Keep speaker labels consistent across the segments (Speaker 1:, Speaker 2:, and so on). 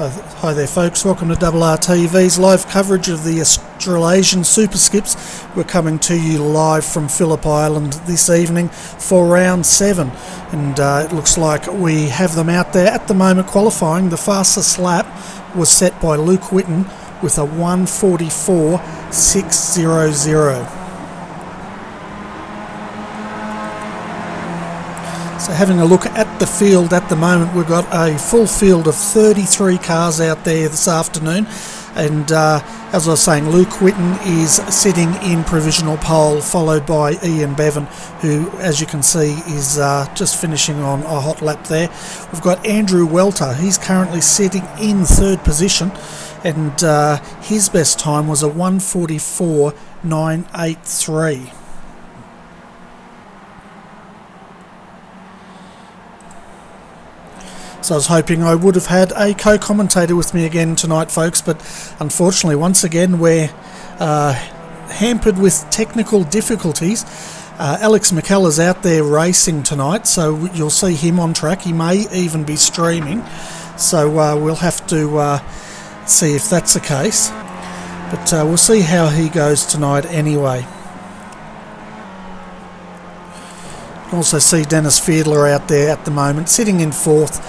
Speaker 1: Hi there folks, welcome to RRTV's live coverage of the Australasian Superskips. We're coming to you live from Phillip Island this evening for round 7, and it looks like we have them out there at the moment qualifying. The fastest lap was set by Luke Whitten with a 1:44.600. So having a look at the field at the moment, we've got a full field of 33 cars out there this afternoon, and as I was saying, Luke Whitten is sitting in provisional pole, followed by Ian Bevan, who, as you can see, is just finishing on a hot lap there. We've got Andrew Welter, he's currently sitting in third position, and his best time was a 1:44.983. So I was hoping I would have had a co-commentator with me again tonight, folks, but unfortunately, once again, we're hampered with technical difficulties. Alex McKellar's out there racing tonight, so you'll see him on track. He may even be streaming, so we'll have to see if that's the case. But we'll see how he goes tonight anyway. You can also see Dennis Fiedler out there at the moment, sitting in fourth.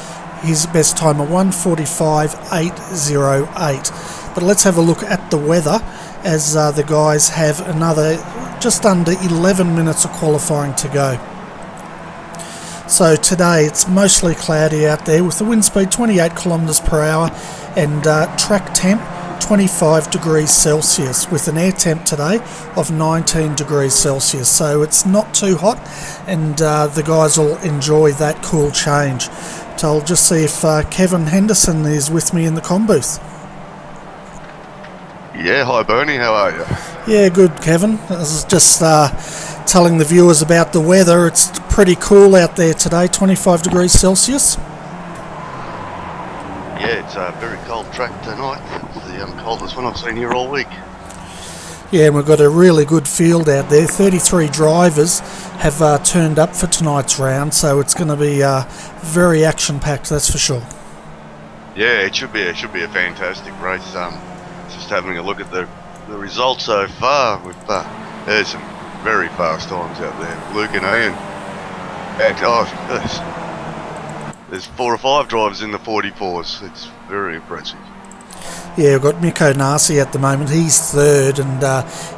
Speaker 1: His best time a 1:45.808. But let's have a look at the weather, as the guys have another just under 11 minutes of qualifying to go. So today it's mostly cloudy out there with the wind speed 28 kilometres per hour and track temp 25 degrees Celsius, with an air temp today of 19 degrees Celsius. So it's not too hot, and the guys will enjoy that cool change. So I'll just see if Kevin Henderson is with me in the comm booth.
Speaker 2: Yeah, hi Bernie, how are you?
Speaker 1: Yeah, good, Kevin. I was just telling the viewers about the weather. It's pretty cool out there today, 25 degrees Celsius.
Speaker 2: Yeah, it's a very cold track tonight. It's the coldest one I've seen here all week.
Speaker 1: Yeah, and we've got a really good field out there. 33 drivers have turned up for tonight's round, so it's going to be very action-packed, that's for sure.
Speaker 2: Yeah, it should be a fantastic race. Just having a look at the results so far, there's some very fast times out there. Luke and Ian. There's 4 or 5 drivers in the 44s. It's very impressive.
Speaker 1: Yeah, we've got Mikko Nasi at the moment. He's third, and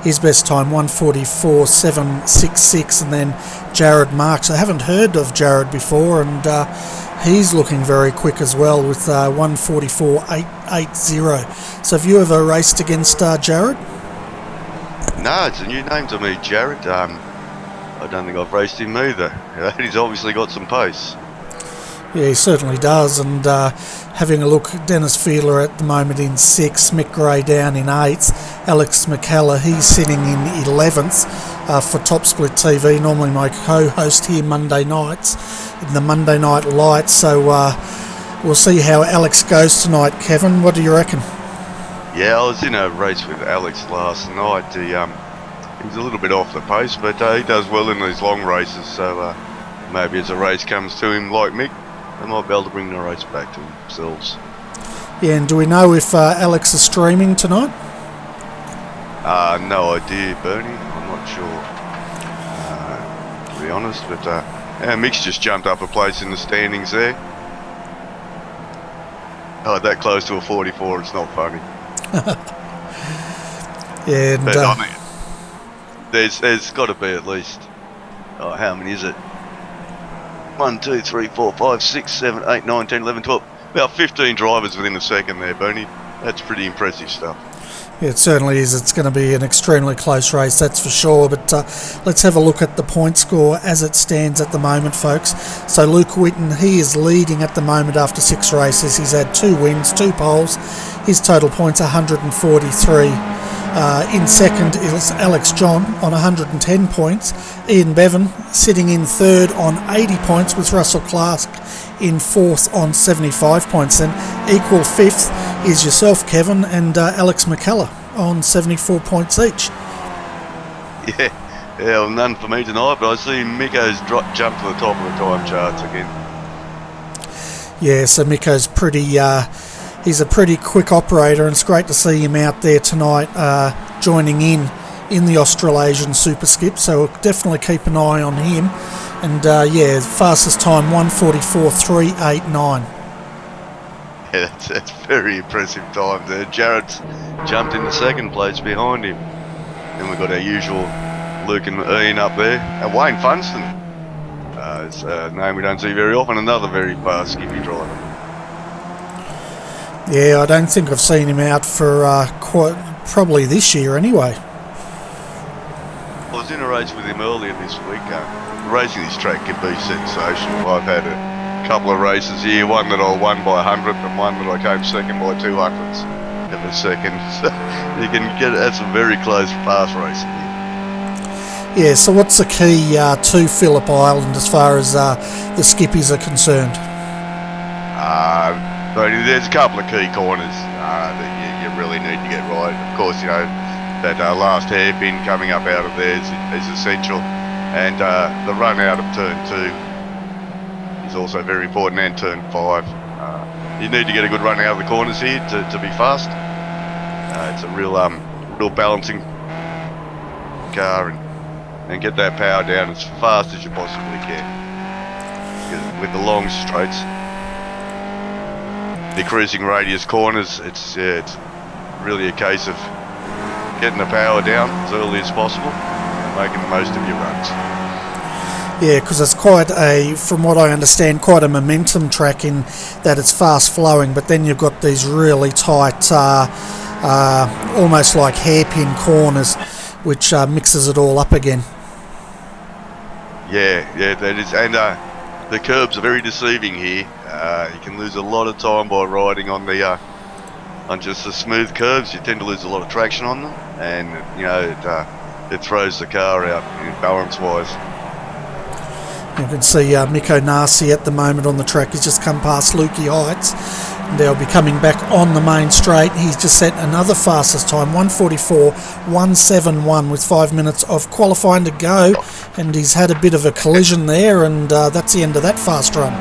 Speaker 1: his best time 1:44.766, and then Jared Marks. I haven't heard of Jared before, and he's looking very quick as well with 1:44.880. So have you ever raced against Jared?
Speaker 2: No, it's a new name to me, Jared. I don't think I've raced him either. He's obviously got some pace.
Speaker 1: Yeah, he certainly does, and having a look at Dennis Fiedler at the moment in 6th, Mick Gray down in 8th, Alex McKellar, he's sitting in 11th for Top Split TV, normally my co-host here Monday nights in the Monday Night Lights, so we'll see how Alex goes tonight. Kevin, what do you reckon?
Speaker 2: Yeah, I was in a race with Alex last night. He's a little bit off the pace, but he does well in these long races, so maybe as a race comes to him like Mick, they might be able to bring the race back to themselves.
Speaker 1: Yeah, and do we know if Alex is streaming tonight?
Speaker 2: No idea, Bernie. I'm not sure, to be honest. But Mick's just jumped up a place in the standings there. Oh, that close to a 44, it's not funny.
Speaker 1: Yeah, and
Speaker 2: but, I mean, there's got to be at least, how many is it? 1, 2, 3, 4, 5, 6, 7, 8, 9, 10, 11, 12. About 15 drivers within a second there, Bernie. That's pretty impressive stuff.
Speaker 1: Yeah, it certainly is. It's going to be an extremely close race, that's for sure. But let's have a look at the point score as it stands at the moment, folks. So Luke Whitten, he is leading at the moment after 6 races. He's had 2 wins, 2 poles. His total points 143. In second is Alex John on 110 points. Ian Bevan sitting in third on 80 points, with Russell Clark in fourth on 75 points. Then equal fifth is yourself, Kevin, and Alex McKellar on 74 points each.
Speaker 2: Yeah, well, none for me tonight, but I see Mikko's jumped to the top of the time charts again.
Speaker 1: Yeah, so Mikko's pretty he's a pretty quick operator, and it's great to see him out there tonight joining in the Australasian Superskips, so we'll definitely keep an eye on him. And yeah, fastest time 1:44.389.
Speaker 2: Yeah, that's very impressive time there. Jared's jumped into second place behind him. And we've got our usual Luke and Ian up there. And Wayne Funston, it's a name we don't see very often, another very fast skippy driver.
Speaker 1: Yeah, I don't think I've seen him out for probably this year anyway.
Speaker 2: I was in a race with him earlier this week. Racing this track can be sensational. I've had a couple of races here, one that I won by 100 and one that I came second by 200ths of a second. So you can get at some very close fast racing here.
Speaker 1: Yeah, so what's the key to Phillip Island as far as the skippies are concerned?
Speaker 2: There's a couple of key corners that you really need to get right. Of course, you know, that last hairpin coming up out of there is essential, and the run out of turn 2 is also very important, and turn 5. You need to get a good run out of the corners here to be fast. It's a real balancing car, and get that power down as fast as you possibly can. Because with the long straights, the cruising radius corners, it's really a case of getting the power down as early as possible and making the most of your runs.
Speaker 1: Yeah, because it's quite from what I understand, quite a momentum track in that it's fast flowing, but then you've got these really tight, almost like hairpin corners, which mixes it all up again.
Speaker 2: Yeah, that is, and the curbs are very deceiving here. You can lose a lot of time by riding on the on just the smooth curves. You tend to lose a lot of traction on them, and you know it throws the car out balance-wise.
Speaker 1: You can see Mikko Nasi at the moment on the track. He's just come past Lukey Heights, and they'll be coming back on the main straight. He's just set another fastest time, 1:44.171, with 5 minutes of qualifying to go, and he's had a bit of a collision there, and that's the end of that fast run.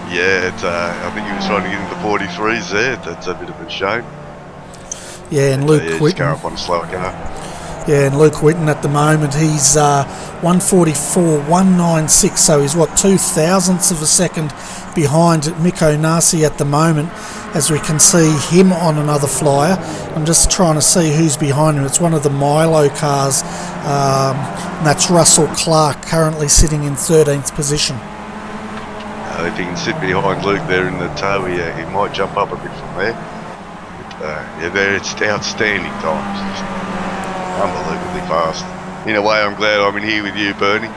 Speaker 2: Yeah, I think he was trying to get into 43s there. That's a bit of a shame.
Speaker 1: Yeah, and Luke Whitten.
Speaker 2: Car up on a slower car.
Speaker 1: Yeah, and Luke Whitten at the moment, he's 1:44.196, so he's 2 thousandths of a second behind Mikko Nasi at the moment, as we can see him on another flyer. I'm just trying to see who's behind him. It's one of the Milo cars, and that's Russell Clark, currently sitting in 13th position.
Speaker 2: If he can sit behind Luke there in the tow, he might jump up a bit from there. But, it's outstanding times. Just unbelievably fast. In a way, I'm glad I'm in here with you, Bernie.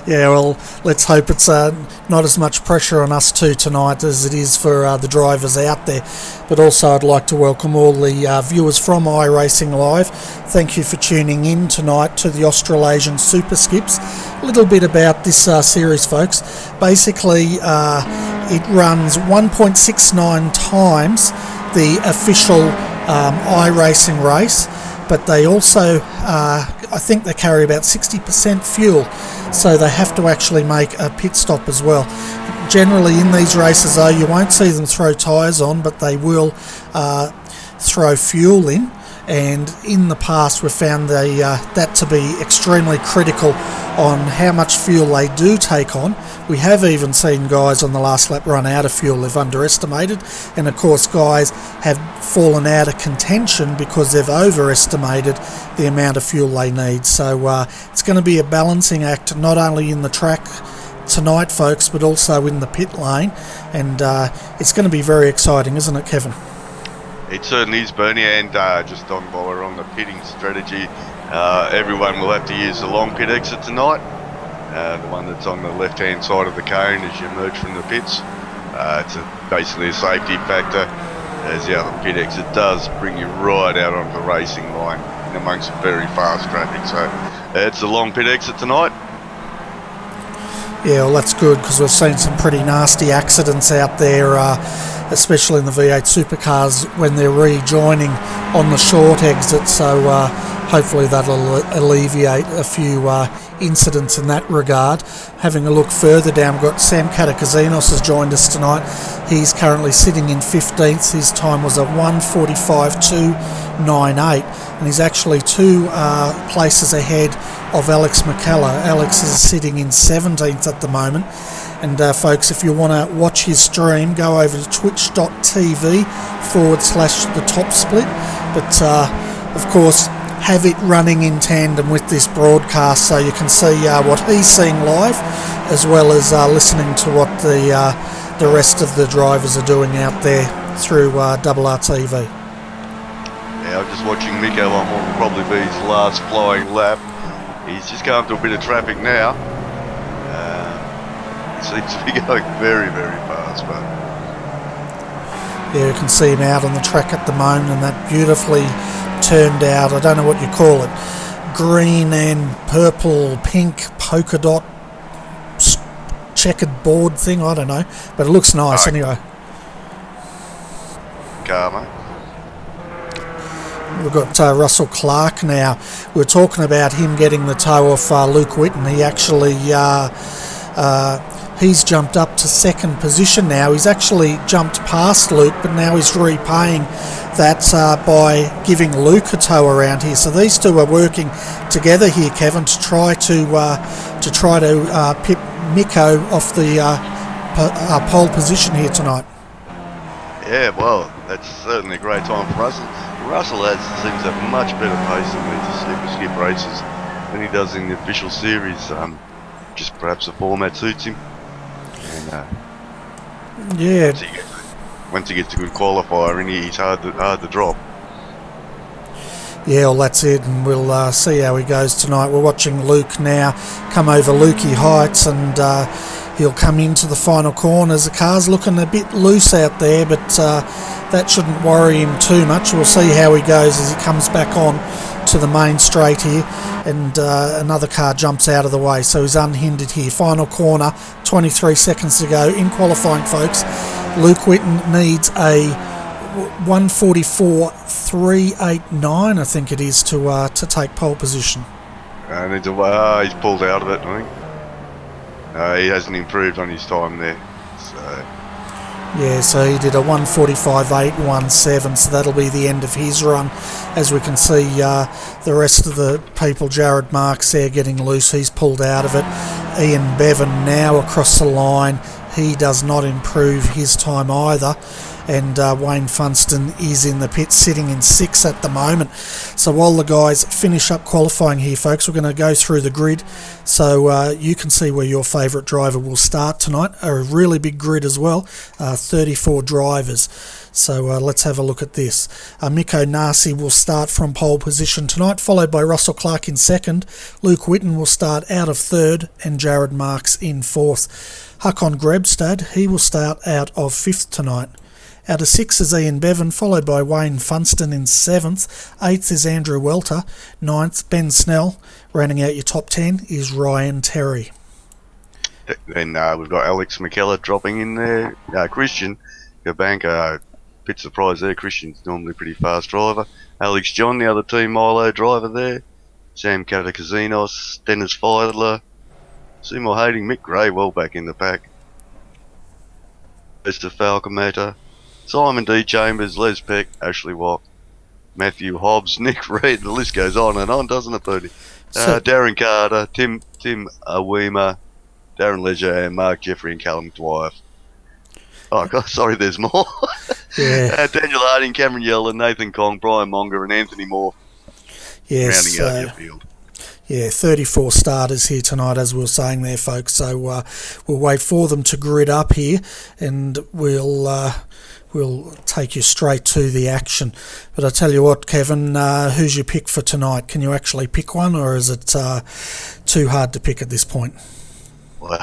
Speaker 1: Yeah, well, let's hope it's not as much pressure on us two tonight as it is for the drivers out there. But also I'd like to welcome all the viewers from iRacing Live. Thank you for tuning in tonight to the Australasian Superskips. A little bit about this series, folks. Basically, it runs 1.69 times the official iRacing race, but they also I think they carry about 60% fuel, so they have to actually make a pit stop as well. Generally in these races though, you won't see them throw tyres on, but they will throw fuel in, and in the past we've found that to be extremely critical on how much fuel they do take on. We have even seen guys on the last lap run out of fuel. They've underestimated, and of course guys have fallen out of contention because they've overestimated the amount of fuel they need. So it's going to be a balancing act, not only in the track tonight, folks, but also in the pit lane, and it's going to be very exciting, isn't it, Kevin?
Speaker 2: It certainly is, Bernie, and just while we're on the pitting strategy, everyone will have to use the long pit exit tonight, the one that's on the left-hand side of the cone as you emerge from the pits. It's basically a safety factor, as the other pit exit does bring you right out onto the racing line in amongst very fast traffic. So it's a long pit exit tonight.
Speaker 1: Yeah, well, that's good, because we've seen some pretty nasty accidents out there, especially in the V8 supercars when they're rejoining on the short exit. So hopefully that'll alleviate a few incidents in that regard. Having a look further down, we've got Sam Katakazinos has joined us tonight. He's currently sitting in 15th. His time was a 1:45.298, and he's actually 2 places ahead of Alex McKellar. Alex is sitting in 17th at the moment. And folks, if you want to watch his stream, go over to twitch.tv/the top split. But of course, have it running in tandem with this broadcast so you can see what he's seeing live, as well as listening to what the rest of the drivers are doing out there through RRTV.
Speaker 2: Yeah, I'm just watching Miko on what will probably be his last flying lap. He's just going through a bit of traffic now. Seems to be going very, very fast, but
Speaker 1: yeah, you can see him out on the track at the moment, and that beautifully turned out, I don't know what you call it, green and purple, pink polka dot checkered board thing, I don't know, but it looks nice anyway.
Speaker 2: Car, mate.
Speaker 1: We've got Russell Clark now. We were talking about him getting the toe off Luke Whitten. He actually he's jumped up to 2nd position now. He's actually jumped past Luke, but now he's repaying that by giving Luke a tow around here. So these two are working together here, Kevin, to try to pip Miko off the pole position here tonight.
Speaker 2: Yeah, well, that's certainly a great time for Russell. Russell seems to have much better pace in these super skip races than he does in the official series. Just perhaps the format suits him. And,
Speaker 1: yeah.
Speaker 2: Once he gets a good qualifier in, he's hard to drop.
Speaker 1: Yeah, well, that's it, and we'll see how he goes tonight. We're watching Luke now come over Lukey Heights, and he'll come into the final corners. The car's looking a bit loose out there, but that shouldn't worry him too much. We'll see how he goes as he comes back on to the main straight here, and another car jumps out of the way, so he's unhindered here. Final corner, 23 seconds to go in qualifying, folks. Luke Whitten needs a 1:44.389, I think it is, to take pole position.
Speaker 2: And he's pulled out of it, I think. He hasn't improved on his time there.
Speaker 1: Yeah, so he did a 1:45.817, so that'll be the end of his run. As we can see, the rest of the people, Jared Marks there getting loose, he's pulled out of it. Ian Bevan now across the line, he does not improve his time either. And Wayne Funston is in the pit, sitting in 6th at the moment. So while the guys finish up qualifying here, folks, we're going to go through the grid so you can see where your favourite driver will start tonight. A really big grid as well, 34 drivers. So let's have a look at this. Miko Nasi will start from pole position tonight, followed by Russell Clark in 2nd. Luke Whitten will start out of 3rd, and Jared Marks in 4th. Hakon Grebstad, he will start out of 5th tonight. Out of 6 is Ian Bevan, followed by Wayne Funston in 7th. 8th is Andrew Welter. 9th, Ben Snell. Rounding out your top 10 is Ryan Terry.
Speaker 2: Then we've got Alex McKellar dropping in there. Christian Gabanka, bit surprised there. Christian's normally a pretty fast driver. Alex John, the other team Milo driver there. Sam Katakazinos, Dennis Feidler. Seymour Hading, Mick Gray well back in the pack. Mr. Falcometer. Simon D. Chambers, Les Peck, Ashley Watt, Matthew Hobbs, Nick Reed. The list goes on and on, doesn't it, Bertie? Darren Carter, Tim Awima, Darren Ledger, and Mark Jeffrey and Callum Dwyer. Oh, God, sorry, there's more.
Speaker 1: Yeah.
Speaker 2: Daniel Harding, Cameron Yeller, Nathan Kong, Brian Monger, and Anthony Moore.
Speaker 1: Yes,
Speaker 2: rounding out your field.
Speaker 1: Yeah, 34 starters here tonight, as we were saying there, folks. So we'll wait for them to grid up here, and we'll take you straight to the action. But I tell you what, Kevin, who's your pick for tonight? Can you actually pick one, or is it too hard to pick at this point?
Speaker 2: Well,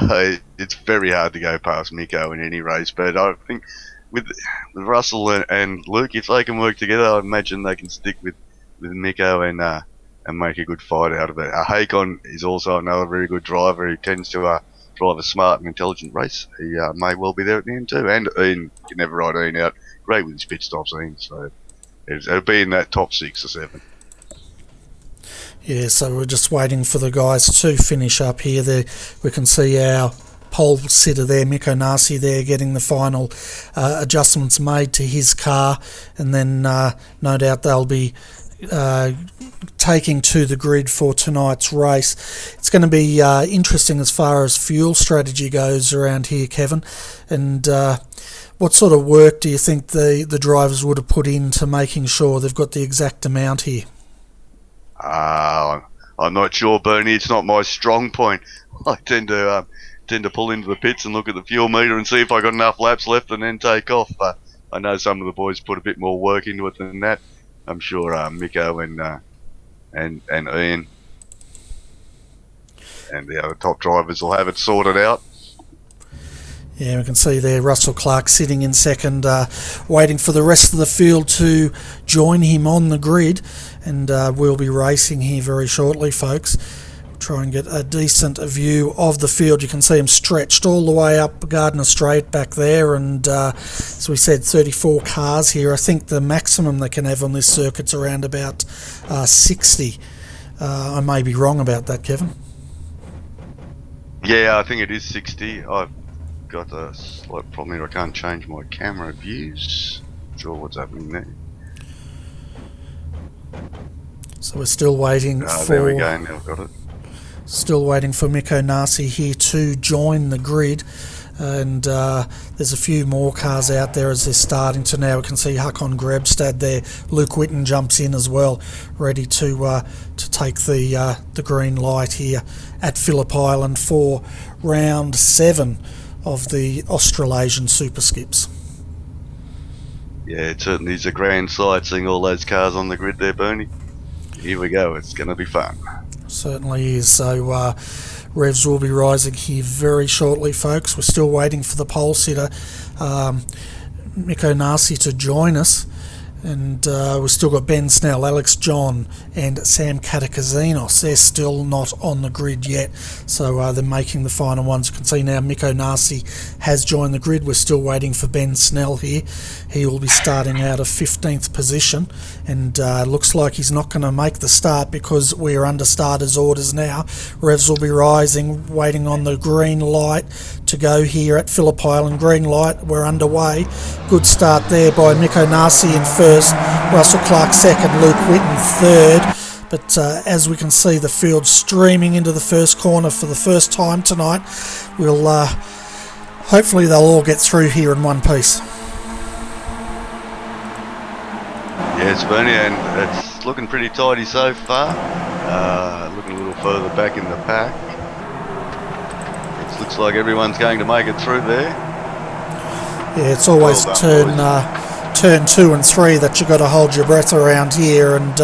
Speaker 2: it's very hard to go past Miko in any race, but I think with Russell and Luke, if they can work together, I imagine they can stick with Miko and make a good fight out of it. Hakon is also another very good driver who tends to drive a smart and intelligent race. He may well be there at the end too. And Ian, you never write Ian out. Great with his pit stops, Ian. So it'll be in that top 6 or 7.
Speaker 1: Yeah, so we're just waiting for the guys to finish up here. There, we can see our pole sitter there, Mick O'Nassi there, getting the final adjustments made to his car, and then no doubt they'll be taking to the grid for tonight's race. It's going to be interesting as far as fuel strategy goes around here, Kevin, and what sort of work do you think the drivers would have put into making sure they've got the exact amount here?
Speaker 2: I'm not sure, Bernie. It's not my strong point. I tend to pull into the pits and look at the fuel meter and see if I got enough laps left and then take off. I know some of the boys put a bit more work into it than that. I'm sure Miko and Ian and the other top drivers will have it sorted out.
Speaker 1: Yeah, we can see there Russell Clark sitting in second, waiting for the rest of the field to join him on the grid, and we'll be racing here very shortly, folks. Try and get a decent view of the field. You can see him stretched all the way up Gardner Straight back there, and as we said, 34 cars here. I think the maximum they can have on this circuit's around about 60. I may be wrong about that, Kevin.
Speaker 2: Yeah, I think it is 60. I've got a slight problem here. I can't change my camera views. Not sure what's happening there.
Speaker 1: So we're still waiting for...
Speaker 2: There we go, now I've got it.
Speaker 1: Still waiting for Mick O'Nassi here to join the grid, and there's a few more cars out there as they're starting to now. We can see Hakon Grebstad there. Luke Whitten jumps in as well, ready to take the green light here at Phillip Island for round 7 of the Australasian Superskips.
Speaker 2: Yeah, it certainly is a grand sight seeing all those cars on the grid there, Bernie. Here we go, it's going to be fun.
Speaker 1: Certainly is. So revs will be rising here very shortly, folks. We're still waiting for the pole sitter, Mick O'Nassi, to join us. And we've still got Ben Snell, Alex John and Sam Katakazinos. They're still not on the grid yet, so they're making the final ones. You can see now Mick O'Nassi has joined the grid. We're still waiting for Ben Snell here. He will be starting out of 15th position, and looks like he's not going to make the start because we're under starters orders now. Revs will be rising, waiting on the green light to go here at Phillip Island. Green light, we're underway. Good start there by Mick O'Nassi in first, Russell Clark second, Luke Whitten third. But as we can see, the field streaming into the first corner for the first time tonight. We'll hopefully they'll all get through here in one piece.
Speaker 2: Yes, Bernie, and it's looking pretty tidy so far. Looking a little further back in the pack. It looks like everyone's going to make it through there.
Speaker 1: Yeah, it's always turn 2 and 3 that you've got to hold your breath around here, and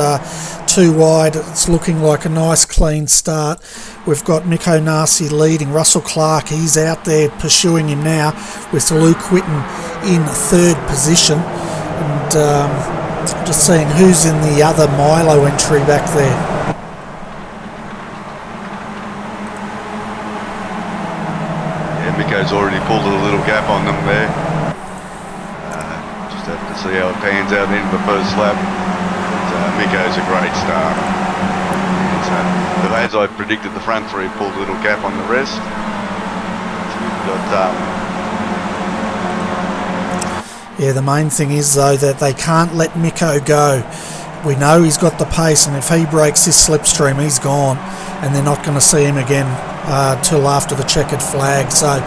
Speaker 1: too wide. It's looking like a nice clean start. We've got Mick O'Nassi leading. Russell Clark, he's out there pursuing him now with Luke Whitten in third position, and just seeing who's in the other Milo entry back there.
Speaker 2: Miko's already pulled a little gap on them there. Just have to see how it pans out into the first lap. But, Miko's a great start. But as I predicted, the front three pulled a little gap on the rest.
Speaker 1: Yeah, the main thing is though that they can't let Miko go. We know he's got the pace, and if he breaks this slipstream, he's gone, and they're not going to see him again till after the checkered flag. So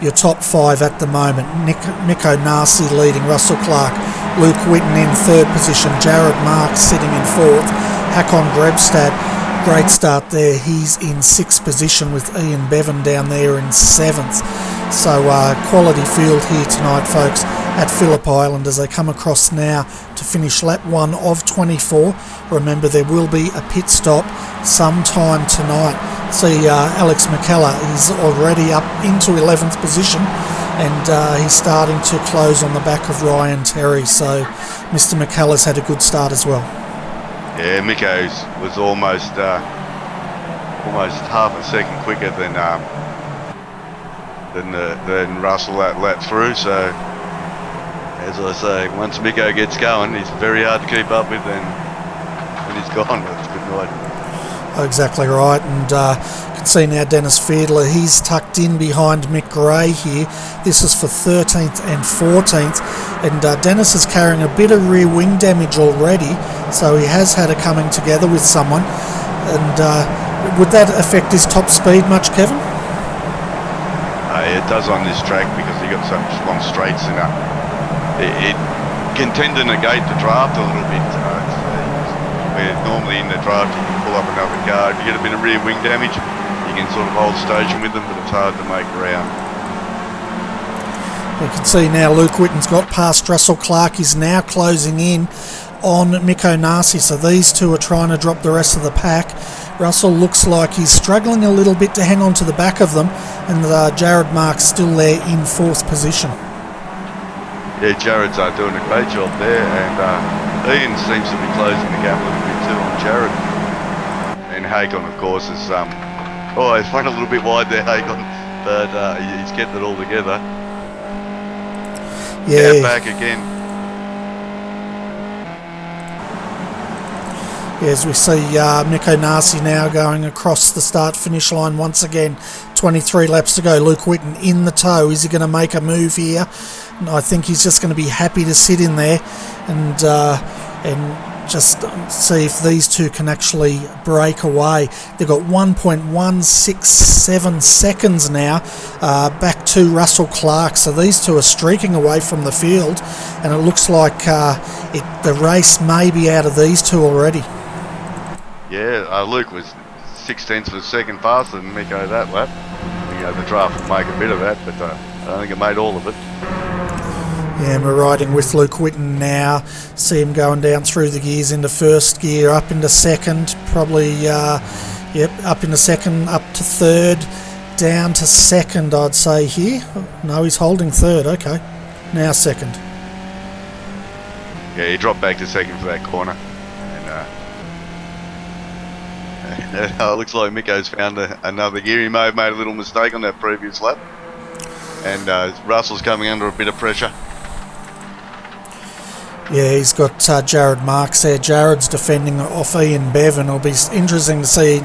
Speaker 1: your top 5 at the moment: Mick O'Nassi leading, Russell Clark, Luke Whitten in third position, Jared Marks sitting in fourth, Hakon Grebstad, great start there, he's in 6th position with Ian Bevan down there in 7th. So quality field here tonight, folks, at Phillip Island as they come across now to finish lap 1 of 24. Remember, there will be a pit stop sometime tonight. See Alex McKellar, he's already up into 11th position, and he's starting to close on the back of Ryan Terry. So Mr. McKellar's had a good start as well.
Speaker 2: Yeah, Miko's was almost half a second quicker than Russell that lap through. So as I say, once Miko gets going, he's very hard to keep up with, and when he's gone, it's good night.
Speaker 1: Exactly right, and you can see now Dennis Fiedler, he's tucked in behind Mick Gray here. This is for 13th and 14th, and Dennis is carrying a bit of rear wing damage already, so he has had a coming together with someone. And would that affect his top speed much, Kevin?
Speaker 2: It does on this track because you got such long straights in it. It can tend to negate the draft a little bit. Where normally in the draft you can pull up another car. If you get a bit of rear wing damage, you can sort of hold station with them, but it's hard to make ground.
Speaker 1: You can see now Luke Whitten's got past Russell Clark. He's now closing in on Mick O'Nassi, so these two are trying to drop the rest of the pack. Russell looks like he's struggling a little bit to hang on to the back of them, and Jared Mark's still there in 4th position.
Speaker 2: Yeah, Jared's doing a great job there, and Ian seems to be closing the gap a little bit too on Jared. And Hagon, of course, is he's run a little bit wide there, Hagon, but he's getting it all together.
Speaker 1: Yeah,
Speaker 2: back again.
Speaker 1: As we see Mick O'Nassi now going across the start-finish line once again. 23 laps to go. Luke Whitten in the tow. Is he going to make a move here? And I think he's just going to be happy to sit in there and just see if these two can actually break away. They've got 1.167 seconds now back to Russell Clark. So these two are streaking away from the field, and it looks like the race may be out of these two already.
Speaker 2: Yeah, Luke was 0.6 of a second faster than Miko that lap. The draft will make a bit of that, but I don't think it made all of it.
Speaker 1: Yeah, and we're riding with Luke Whitten now. See him going down through the gears into first gear, up into second, probably, up into second, up to third, down to second, I'd say here. No, he's holding third, okay. Now second.
Speaker 2: Yeah, he dropped back to second for that corner. It looks like Miko's found another gear. He may have made a little mistake on that previous lap. And Russell's coming under a bit of pressure.
Speaker 1: Yeah, he's got Jared Marks there. Jared's defending off Ian Bevan. It'll be interesting to see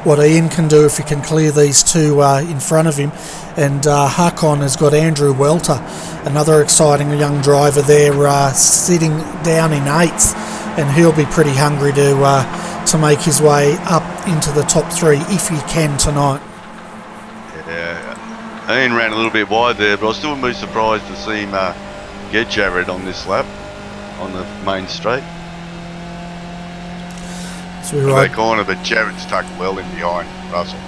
Speaker 1: what Ian can do if he can clear these two in front of him. And Hakon has got Andrew Welter, another exciting young driver there, sitting down in 8th. And he'll be pretty hungry to make his way up into the top 3 if he can tonight.
Speaker 2: Yeah, Ian ran a little bit wide there, but I still wouldn't be surprised to see him get Jared on this lap on the main straight.
Speaker 1: So we ride
Speaker 2: that corner, but Jared's tucked well in behind Russell.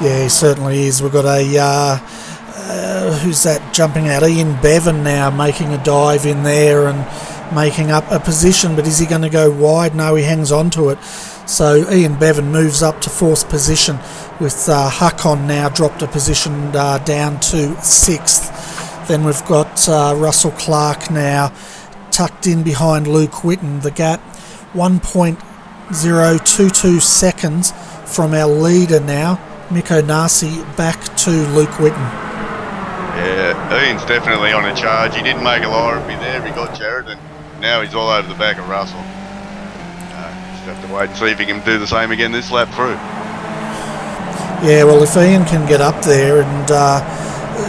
Speaker 1: Yeah, he certainly is. We've got a who's that jumping out? Ian Bevan now making a dive in there and making up a position, but is he going to go wide? No, he hangs on to it. So Ian Bevan moves up to 4th position, with Hakon now dropped a position down to 6th. Then we've got Russell Clark now tucked in behind Luke Whitten. The gap 1.022 seconds from our leader now, Mick O'Nassi, back to Luke Whitten.
Speaker 2: Yeah, Ian's definitely on a charge. He didn't make a lorry there. He got Jared, and now he's all over the back of Russell. Just have to wait and see if he can do the same again this lap through.
Speaker 1: Yeah, well, if Ian can get up there, and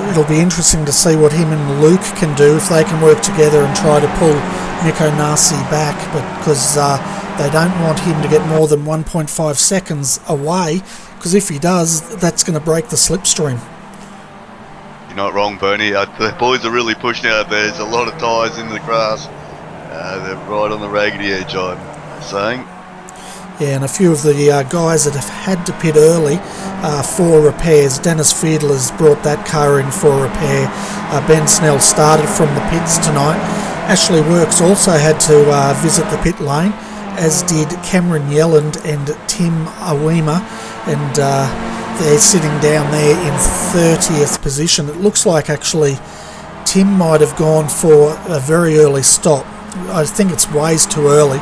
Speaker 1: it'll be interesting to see what him and Luke can do, if they can work together and try to pull Mick O'Nassi back, but because they don't want him to get more than 1.5 seconds away, because if he does, that's going to break the slipstream.
Speaker 2: You're not wrong, Bernie. The boys are really pushing out there. There's a lot of tyres in the grass. They're right on the raggedy edge, I'm saying.
Speaker 1: Yeah, and a few of the guys that have had to pit early for repairs. Dennis Fiedler's brought that car in for repair. Ben Snell started from the pits tonight. Ashley Works also had to visit the pit lane, as did Cameron Yelland and Tim Awima, and they're sitting down there in 30th position. It looks like actually Tim might have gone for a very early stop. I think it's ways too early.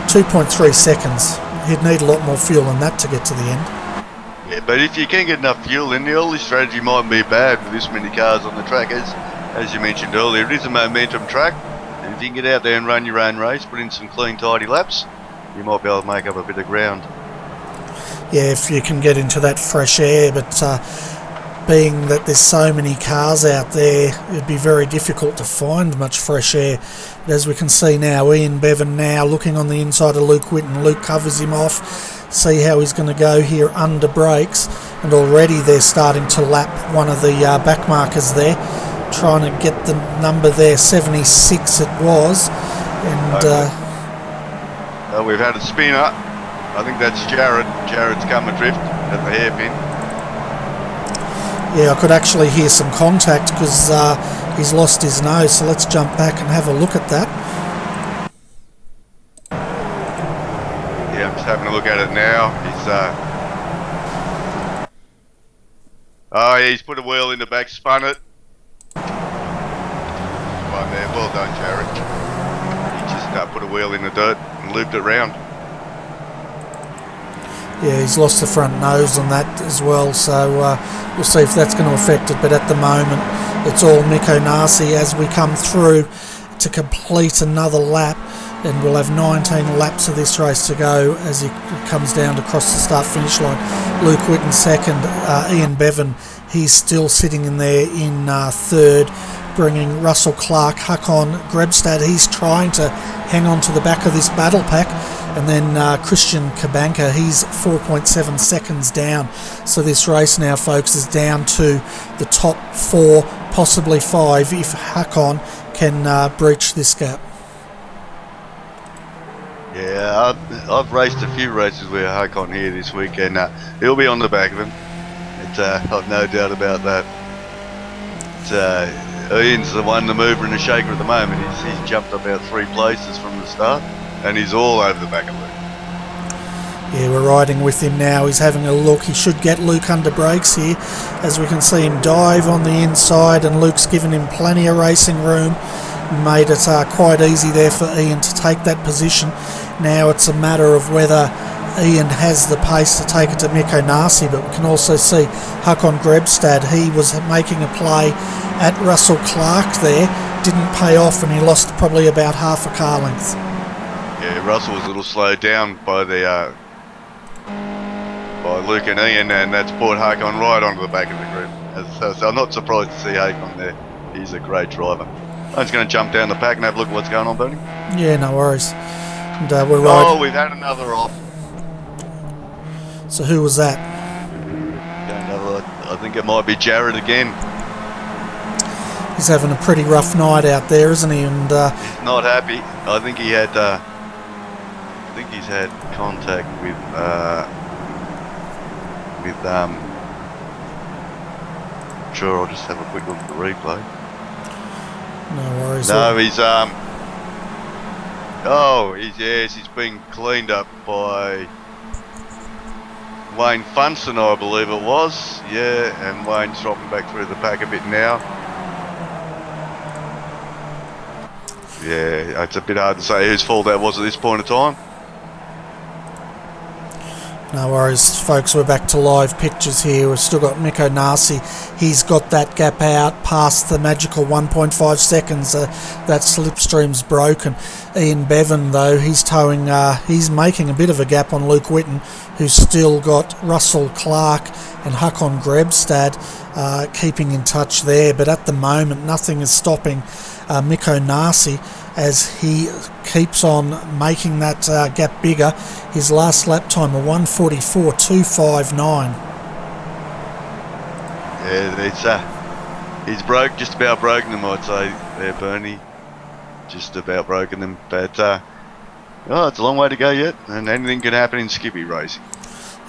Speaker 1: 2.3 seconds. He'd need a lot more fuel than that to get to the end.
Speaker 2: Yeah, but if you can get enough fuel, then the early strategy might be bad with this many cars on the track. As you mentioned earlier, it is a momentum track, And if you can get out there and run your own race, put in some clean, tidy laps, you might be able to make up a bit of ground.
Speaker 1: Yeah, if you can get into that fresh air, but being that there's so many cars out there, it'd be very difficult to find much fresh air. But as we can see now, Ian Bevan now looking on the inside of Luke Whitten. Luke covers him off. See how he's going to go here under brakes, and already they're starting to lap one of the back markers there, trying to get the number there, 76 it was. And
Speaker 2: we've had a spinner. I think that's Jared. Jared's come adrift at the hairpin.
Speaker 1: Yeah, I could actually hear some contact because he's lost his nose, so let's jump back and have a look at that.
Speaker 2: Yeah, I'm just having a look at it now. He's put a wheel in the back, spun it. Right there, well done, Jared. He just put a wheel in the dirt and looped it round.
Speaker 1: Yeah, he's lost the front nose on that as well, so we'll see if that's going to affect it. But at the moment, it's all Mikko Nasi as we come through to complete another lap, and we'll have 19 laps of this race to go as he comes down to cross the start-finish line. Luke Whitten second, Ian Bevan, he's still sitting in there in third, bringing Russell Clark, Hakon Grebstad. He's trying to hang on to the back of this battle pack. And then Christian Kabanka, he's 4.7 seconds down. So this race now, folks, is down to the top 4, possibly 5, if Hakon can breach this gap.
Speaker 2: Yeah, I've raced a few races with Hakon here this week, and he'll be on the back of him. I've no doubt about that. Ian's the one, the mover and the shaker at the moment. He's jumped about 3 places from the start. And he's all over the back of Luke.
Speaker 1: Yeah, we're riding with him now. He's having a look. He should get Luke under brakes here, as we can see him dive on the inside, and Luke's given him plenty of racing room. Made it quite easy there for Ian to take that position. Now it's a matter of whether Ian has the pace to take it to Mikko Nasi, but we can also see Hakon Grebstad. He was making a play at Russell Clark there, didn't pay off, and he lost probably about half a car length.
Speaker 2: Yeah, Russell was a little slowed down by Luke and Ian, and that's brought Hakon right onto the back of the group. So I'm not surprised to see Hakon there. He's a great driver. I'm just going to jump down the pack and have a look at what's going on, Bernie.
Speaker 1: Yeah, no worries. And we're riding.
Speaker 2: Oh, we've had another off.
Speaker 1: So who was that?
Speaker 2: I think it might be Jared again.
Speaker 1: He's having a pretty rough night out there, isn't he? And
Speaker 2: he's not happy. I think he had. I think he's had contact with sure, I'll just have a quick look at the replay.
Speaker 1: No worries.
Speaker 2: No, he's been cleaned up by Wayne Funson, I believe it was. Yeah, and Wayne's dropping back through the pack a bit now. Yeah, it's a bit hard to say whose fault that was at this point of time.
Speaker 1: No worries, folks, we're back to live pictures here. We've still got Mikko Nasi. He's got that gap out past the magical 1.5 seconds. That slipstream's broken. Ian Bevan, though, he's towing, he's making a bit of a gap on Luke Whitten, who's still got Russell Clark and Hakon Grebstad keeping in touch there. But at the moment, nothing is stopping Mikko Nasi as he keeps on making that gap bigger. His last lap time of 1:44.259.
Speaker 2: Yeah, he's just about broken them, I'd say there, Bernie. Just about broken them, but it's a long way to go yet, and anything can happen in Skippy racing.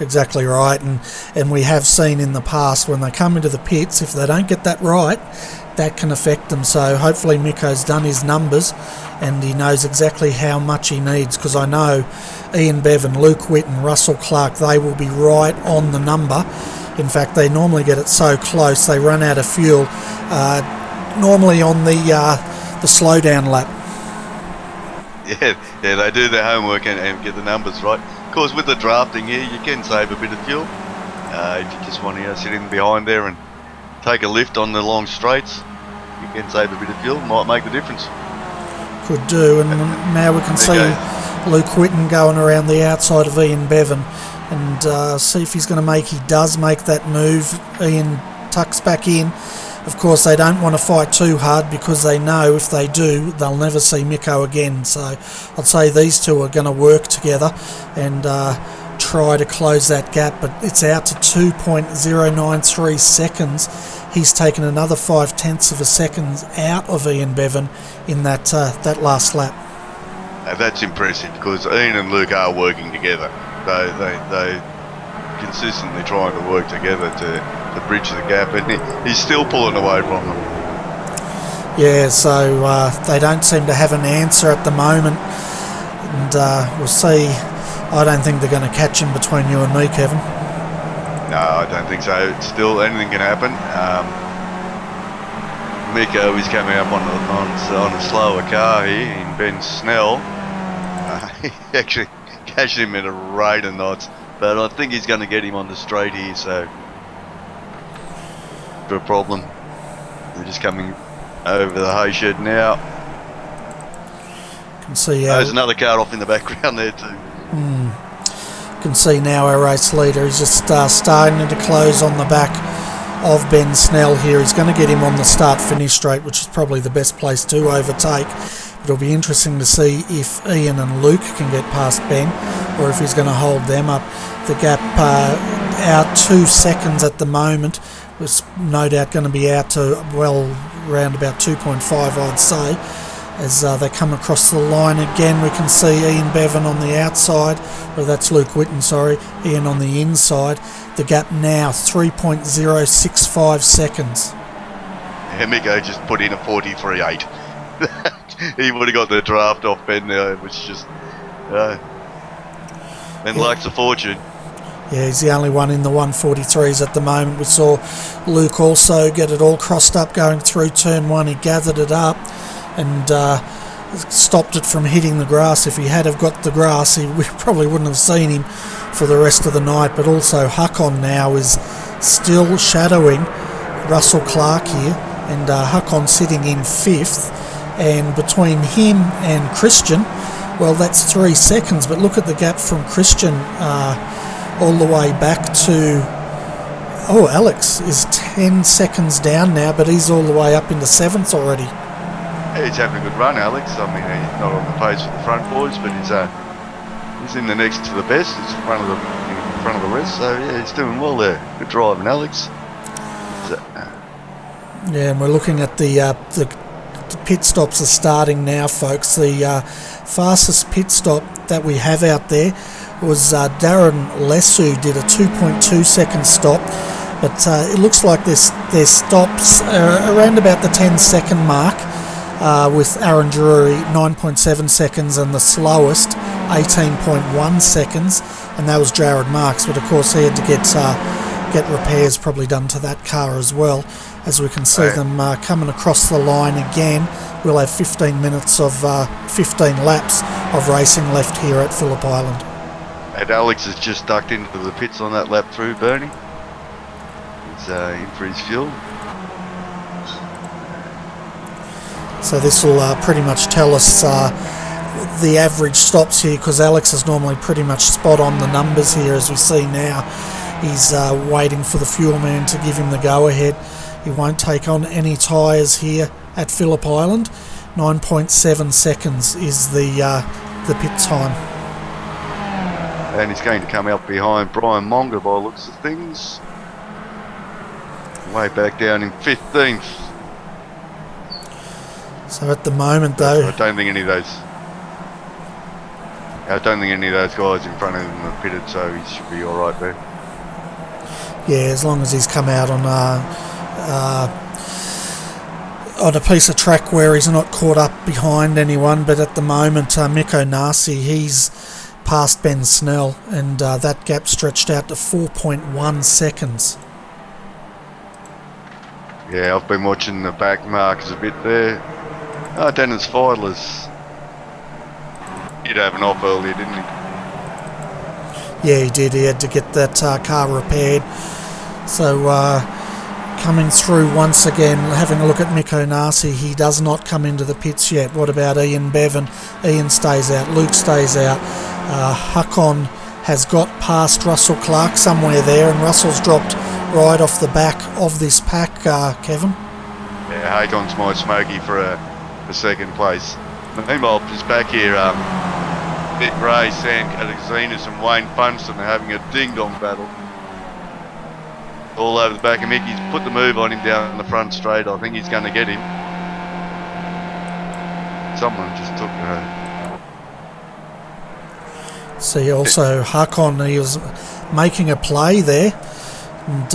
Speaker 1: Exactly right, and we have seen in the past when they come into the pits, if they don't get that right, that can affect them. So hopefully Mikko's done his numbers and he knows exactly how much he needs, because I know Ian Bevan, Luke Whitten, Russell Clark, they will be right on the number. In fact, they normally get it so close they run out of fuel normally on the slowdown lap.
Speaker 2: Yeah, they do their homework and get the numbers right. Of course, with the drafting here, you can save a bit of fuel if you just want to sit in behind there and take a lift on the long straights. You can save a bit of fuel, might make the difference.
Speaker 1: could do. And now we can see Luke Whitten going around the outside of Ian Bevan and see if he's going to make. He does make that move. Ian tucks back in. Of course, they don't want to fight too hard because they know if they do, they'll never see Miko again. So I'd say these two are going to work together and try to close that gap. But it's out to 2.093 seconds. He's taken another 0.5 of a second out of Ian Bevan in that last lap.
Speaker 2: That's impressive because Ian and Luke are working together. They consistently trying to work together to bridge the gap, and he's still pulling away from them.
Speaker 1: Yeah, so they don't seem to have an answer at the moment, and we'll see. I don't think they're going to catch him between you and me, Kevin.
Speaker 2: No, I don't think so. Still, anything can happen. Miko is coming up on a slower car here in Ben Snell. He actually catched him at a rate of knots, but I think he's going to get him on the straight here, so for a problem. They're just coming over the hay shed now.
Speaker 1: Can see
Speaker 2: there's another car off in the background there too.
Speaker 1: Can see now our race leader is just starting to close on the back of Ben Snell here. He's going to get him on the start-finish straight, which is probably the best place to overtake. It'll be interesting to see if Ian and Luke can get past Ben or if he's going to hold them up. The gap out 2 seconds at the moment. Was no doubt going to be out to, well, around about 2.5, I'd say. As they come across the line again, we can see Ian Bevan on the outside, or that's Luke Whitten, sorry, Ian on the inside. The gap now 3.065 seconds.
Speaker 2: Yeah, Miko just put in a 43.8. He would have got the draft off Ben there, which just Ben likes a fortune.
Speaker 1: Yeah, he's the only one in the 143s at the moment. We saw Luke also get it all crossed up going through turn one. He gathered it up and stopped it from hitting the grass. If he had have got the grass, we probably wouldn't have seen him for the rest of the night. But also Hakon now is still shadowing Russell Clark here, and Hakon sitting in 5th. And between him and Christian, well, that's 3 seconds. But look at the gap from Christian all the way back to... Oh, Alex is 10 seconds down now, but he's all the way up into 7th already.
Speaker 2: Yeah, he's having a good run, Alex. I mean, he's not on the pace for the front boys, but he's in the next to the best. He's in front of the rest. So yeah, he's doing well there. Good driving, Alex.
Speaker 1: Yeah, and we're looking at the pit stops are starting now, folks. The fastest pit stop that we have out there was Darren Lesu did a 2.2 second stop, but it looks like their stops are around about the 10-second mark, with Aaron Drury 9.7 seconds and the slowest 18.1 seconds, and that was Jared Marks. But of course he had to get repairs probably done to that car as well. As we can see them coming across the line again. We'll have 15 minutes of 15 laps of racing left here at Phillip Island.
Speaker 2: And Alex has just ducked into the pits on that lap through, Bernie. He's in for his fuel.
Speaker 1: So this will pretty much tell us the average stops here, because Alex is normally pretty much spot on the numbers here. As we see now, he's waiting for the fuel man to give him the go-ahead. He won't take on any tyres here at Phillip Island. 9.7 seconds is the pit time.
Speaker 2: And he's going to come out behind Brian Monger by the looks of things. Way back down in 15th.
Speaker 1: So at the moment though...
Speaker 2: I don't think any of those guys in front of him are pitted, so he should be alright there.
Speaker 1: Yeah, as long as he's come out on a piece of track where he's not caught up behind anyone. But at the moment, Miko Nasi, he's past Ben Snell, and that gap stretched out to 4.1 seconds.
Speaker 2: Yeah, I've been watching the back markers a bit there. Oh, Dennis Feidler's did have an off earlier, didn't he?
Speaker 1: Yeah, he did. He had to get that car repaired. So Coming through once again, having a look at Mick O'Nassi. He does not come into the pits yet. What about Ian Bevan? Ian stays out, Luke stays out. Hakon has got past Russell Clark somewhere there, and Russell's dropped right off the back of this pack, Kevin.
Speaker 2: Yeah, Hakon's my smoky for second place. Meanwhile, just back here, Vic Ray, Sam Alexander and Wayne Funston are having a ding-dong battle. All over the back of Mick. He's put the move on him down the front straight. I think he's going to get him. Someone just took
Speaker 1: See also Hakon, he was making a play there and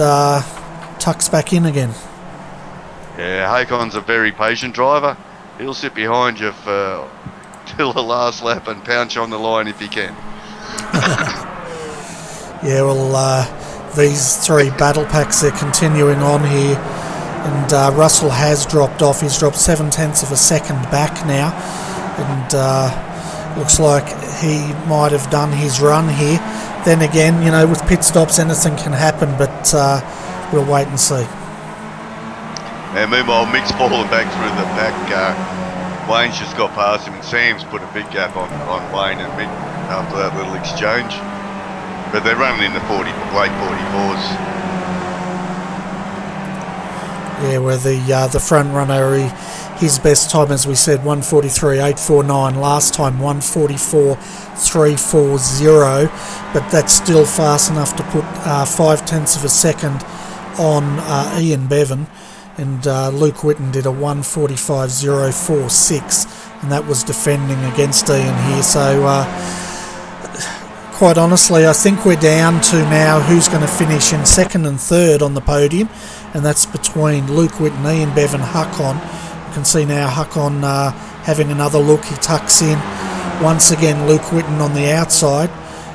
Speaker 1: tucks back in again.
Speaker 2: Yeah, Hakon's a very patient driver. He'll sit behind you till the last lap and pounce you on the line if he can.
Speaker 1: Yeah, well, these three battle packs are continuing on here, and Russell has dropped off. He's dropped 0.7 of a second back now, and looks like he might have done his run here. Then again, you know, with pit stops anything can happen, but we'll wait and see.
Speaker 2: And meanwhile, Mick's fallen back through the back. Wayne's just got past him, and Sam's put a big gap on Wayne and Mick after that little exchange. But they're running in the late 44s.
Speaker 1: Yeah, where the front runner, his best time, as we said, 1:43.849. Last time 1:44.340. But that's still fast enough to put 0.5 of a second on Ian Bevan. And Luke Whitten did a 1:45.046, and that was defending against Ian here. So quite honestly, I think we're down to now who's going to finish in second and third on the podium, and that's between Luke Whitten, Ian Bevan, Hakon. You can see now Hakon having another look. He tucks in once again. Luke Whitten on the outside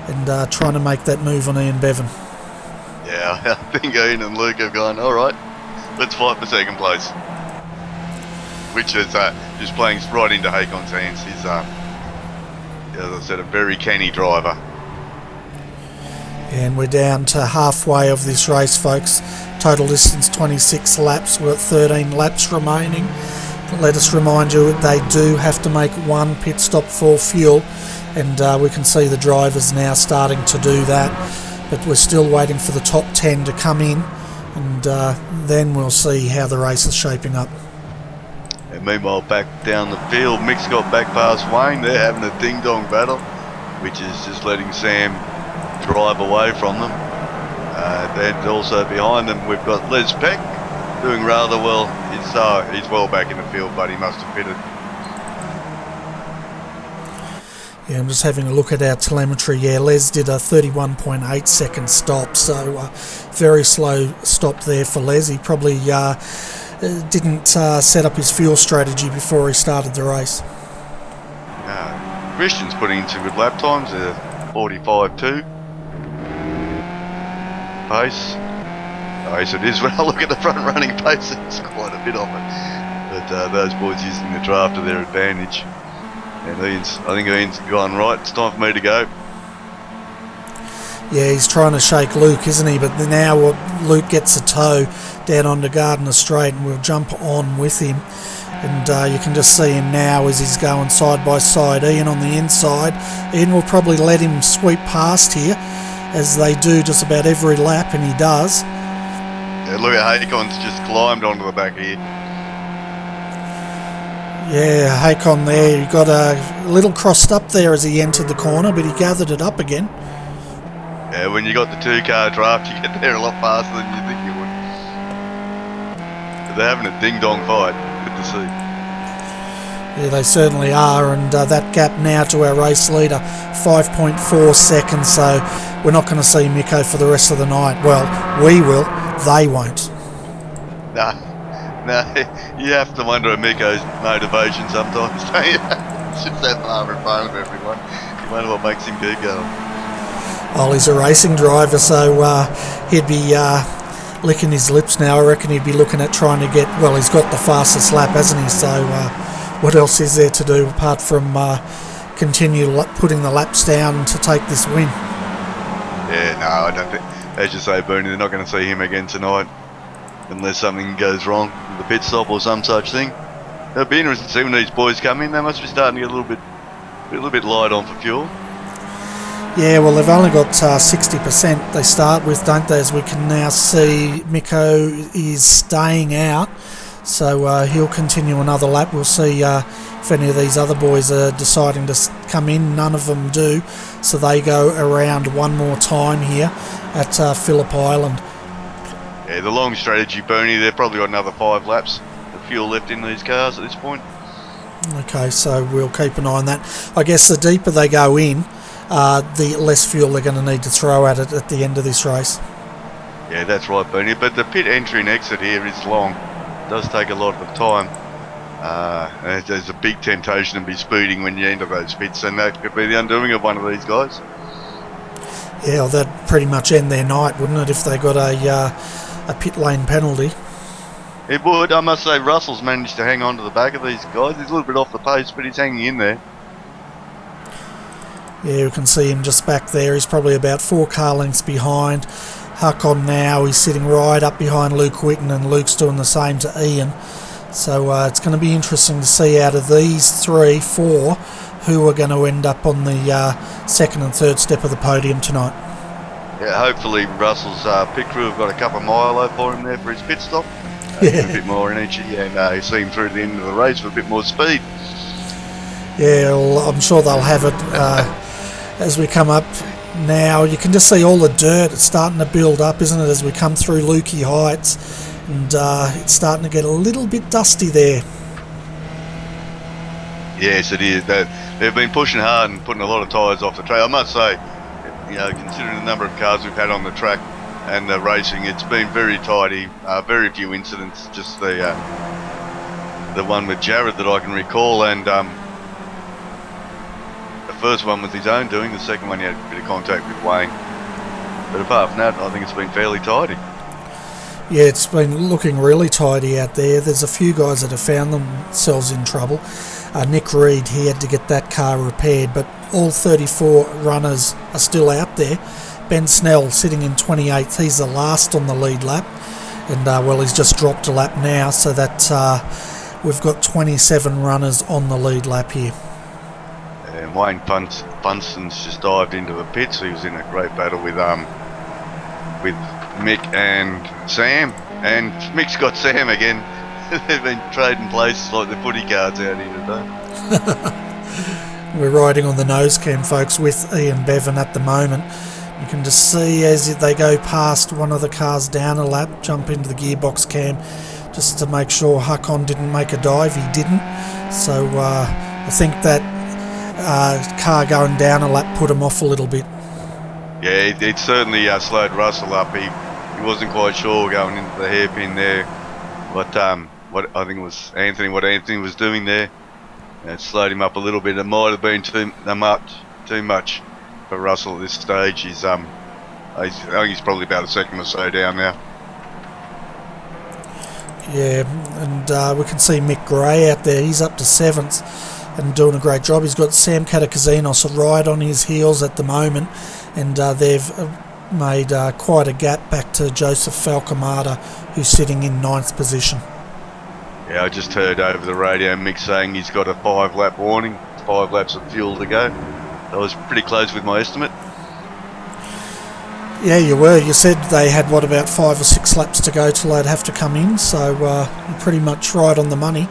Speaker 1: and trying to make that move on Ian Bevan.
Speaker 2: Yeah, I think Ian and Luke have gone, all right, let's fight for second place, which is just playing right into Hakon's hands. He's, as I said, a very canny driver.
Speaker 1: And we're down to halfway of this race, folks. Total distance 26 laps. We're at 13 laps remaining. Let us remind you that they do have to make one pit stop for fuel, and we can see the drivers now starting to do that. But we're still waiting for the top 10 to come in, and then we'll see how the race is shaping up.
Speaker 2: And meanwhile, back down the field, Mick's got back past Wayne. They're having a ding-dong battle, which is just letting Sam drive away from them. Then also behind them we've got Les Peck doing rather well. He's well back in the field, but he must have pitted.
Speaker 1: Yeah, I'm just having a look at our telemetry. Yeah, Les did a 31.8 second stop, so very slow stop there for Les. He probably didn't set up his fuel strategy before he started the race.
Speaker 2: Christian's putting in some good lap times, 45.2 pace. Yes, it is. When I look at the front running pace, it's quite a bit of it. But those boys using the draft to their advantage. And I think Ian's gone right. It's time for me to go.
Speaker 1: Yeah, he's trying to shake Luke, isn't he? But now Luke gets a tow down onto Gardner Straight, and we'll jump on with him. And you can just see him now as he's going side by side. Ian on the inside. Ian will probably let him sweep past here, as they do just about every lap, and he does.
Speaker 2: Yeah, look at Hakon's just climbed onto the back here.
Speaker 1: Yeah, Hakon there, he got a little crossed up there as he entered the corner, but he gathered it up again.
Speaker 2: Yeah, when you got the two-car draft, you get there a lot faster than you think you would. But they're having a ding-dong fight. Good to see.
Speaker 1: Yeah, they certainly are, and that gap now to our race leader, 5.4 seconds, so we're not going to see Mikko for the rest of the night. Well, we will, they won't.
Speaker 2: No, you have to wonder at Mikko's motivation sometimes, don't you? It's just that far in front of everyone. You wonder what makes him keep going.
Speaker 1: Well, he's a racing driver, so he'd be licking his lips now. I reckon he'd be looking at trying to get, well, he's got the fastest lap, hasn't he? So what else is there to do apart from continue putting the laps down to take this win?
Speaker 2: Yeah, no, I don't think, as you say, Bernie, they're not going to see him again tonight. unless something goes wrong with the pit stop or some such thing. It'll be interesting to see when these boys come in. They must be starting to get a little bit light on for fuel.
Speaker 1: Yeah, well, they've only got 60% they start with, don't they? As we can now see, Miko is staying out, so he'll continue another lap. We'll see if any of these other boys are deciding to come in. None of them do, so they go around one more time here at Phillip Island.
Speaker 2: Yeah, the long strategy, Bernie, they've probably got another 5 laps of fuel left in these cars at this point.
Speaker 1: Okay, so we'll keep an eye on that. I guess the deeper they go in, the less fuel they're going to need to throw at it at the end of this race.
Speaker 2: Yeah, that's right, Bernie. But the pit entry and exit here is long. It does take a lot of time. And there's a big temptation to be speeding when you enter those pits, and that could be the undoing of one of these guys.
Speaker 1: Yeah, well, that'd pretty much end their night, wouldn't it, if they got a pit lane penalty?
Speaker 2: It would. I must say, Russell's managed to hang on to the back of these guys. He's a little bit off the pace, but he's hanging in there.
Speaker 1: Yeah, you can see him just back there. He's probably about 4 car lengths behind. Hakon now, he's sitting right up behind Luke Whitten, and Luke's doing the same to Ian. So it's going to be interesting to see out of these 3, 4, who are going to end up on the second and third step of the podium tonight.
Speaker 2: Yeah, hopefully Russell's pit crew have got a cup of Milo for him there for his pit stop.
Speaker 1: Yeah.
Speaker 2: A bit more energy, and see him through to the end of the race with a bit more speed.
Speaker 1: Yeah, well, I'm sure they'll have it as we come up now. You can just see all the dirt. It's starting to build up, isn't it, as we come through Lukey Heights, and it's starting to get a little bit dusty there.
Speaker 2: Yes, it is. They've been pushing hard and putting a lot of tyres off the track. I must say, considering the number of cars we've had on the track and the racing, it's been very tidy. Very few incidents. Just the one with Jared that I can recall, and the first one was his own doing. The second one, he had a bit of contact with Wayne. But apart from that, I think it's been fairly tidy.
Speaker 1: Yeah, it's been looking really tidy out there. There's a few guys that have found themselves in trouble. Nick Reed, he had to get that car repaired, but all 34 runners are still out there. Ben Snell sitting in 28th, he's the last on the lead lap, and well, he's just dropped a lap now, so that we've got 27 runners on the lead lap here.
Speaker 2: And Wayne Funston's just dived into the pits. He was in a great battle with Mick and Sam, and Mick's got Sam again. They've been trading places like the footy cards out here today.
Speaker 1: We're riding on the nose cam, folks, with Ian Bevan at the moment. You can just see as they go past one of the cars down a lap, jump into the gearbox cam just to make sure Hakon didn't make a dive. He didn't. So I think that car going down a lap put him off a little bit.
Speaker 2: Yeah, it certainly slowed Russell up. He wasn't quite sure going into the hairpin there. What I think it was Anthony was doing there. It slowed him up a little bit. It might have been too much for Russell at this stage. I think he's probably about a second or so down now. Yeah,
Speaker 1: and we can see Mick Gray out there. He's up to 7th and doing a great job. He's got Sam Catakazinos right on his heels at the moment, and they've made quite a gap back to Joseph Falcamata, who's sitting in 9th position.
Speaker 2: Yeah, I just heard over the radio Mick saying he's got a 5-lap warning, 5 laps of fuel to go. That was pretty close with my estimate.
Speaker 1: Yeah, you were. You said they had, about 5 or 6 laps to go till they'd have to come in, so you're pretty much right on the money.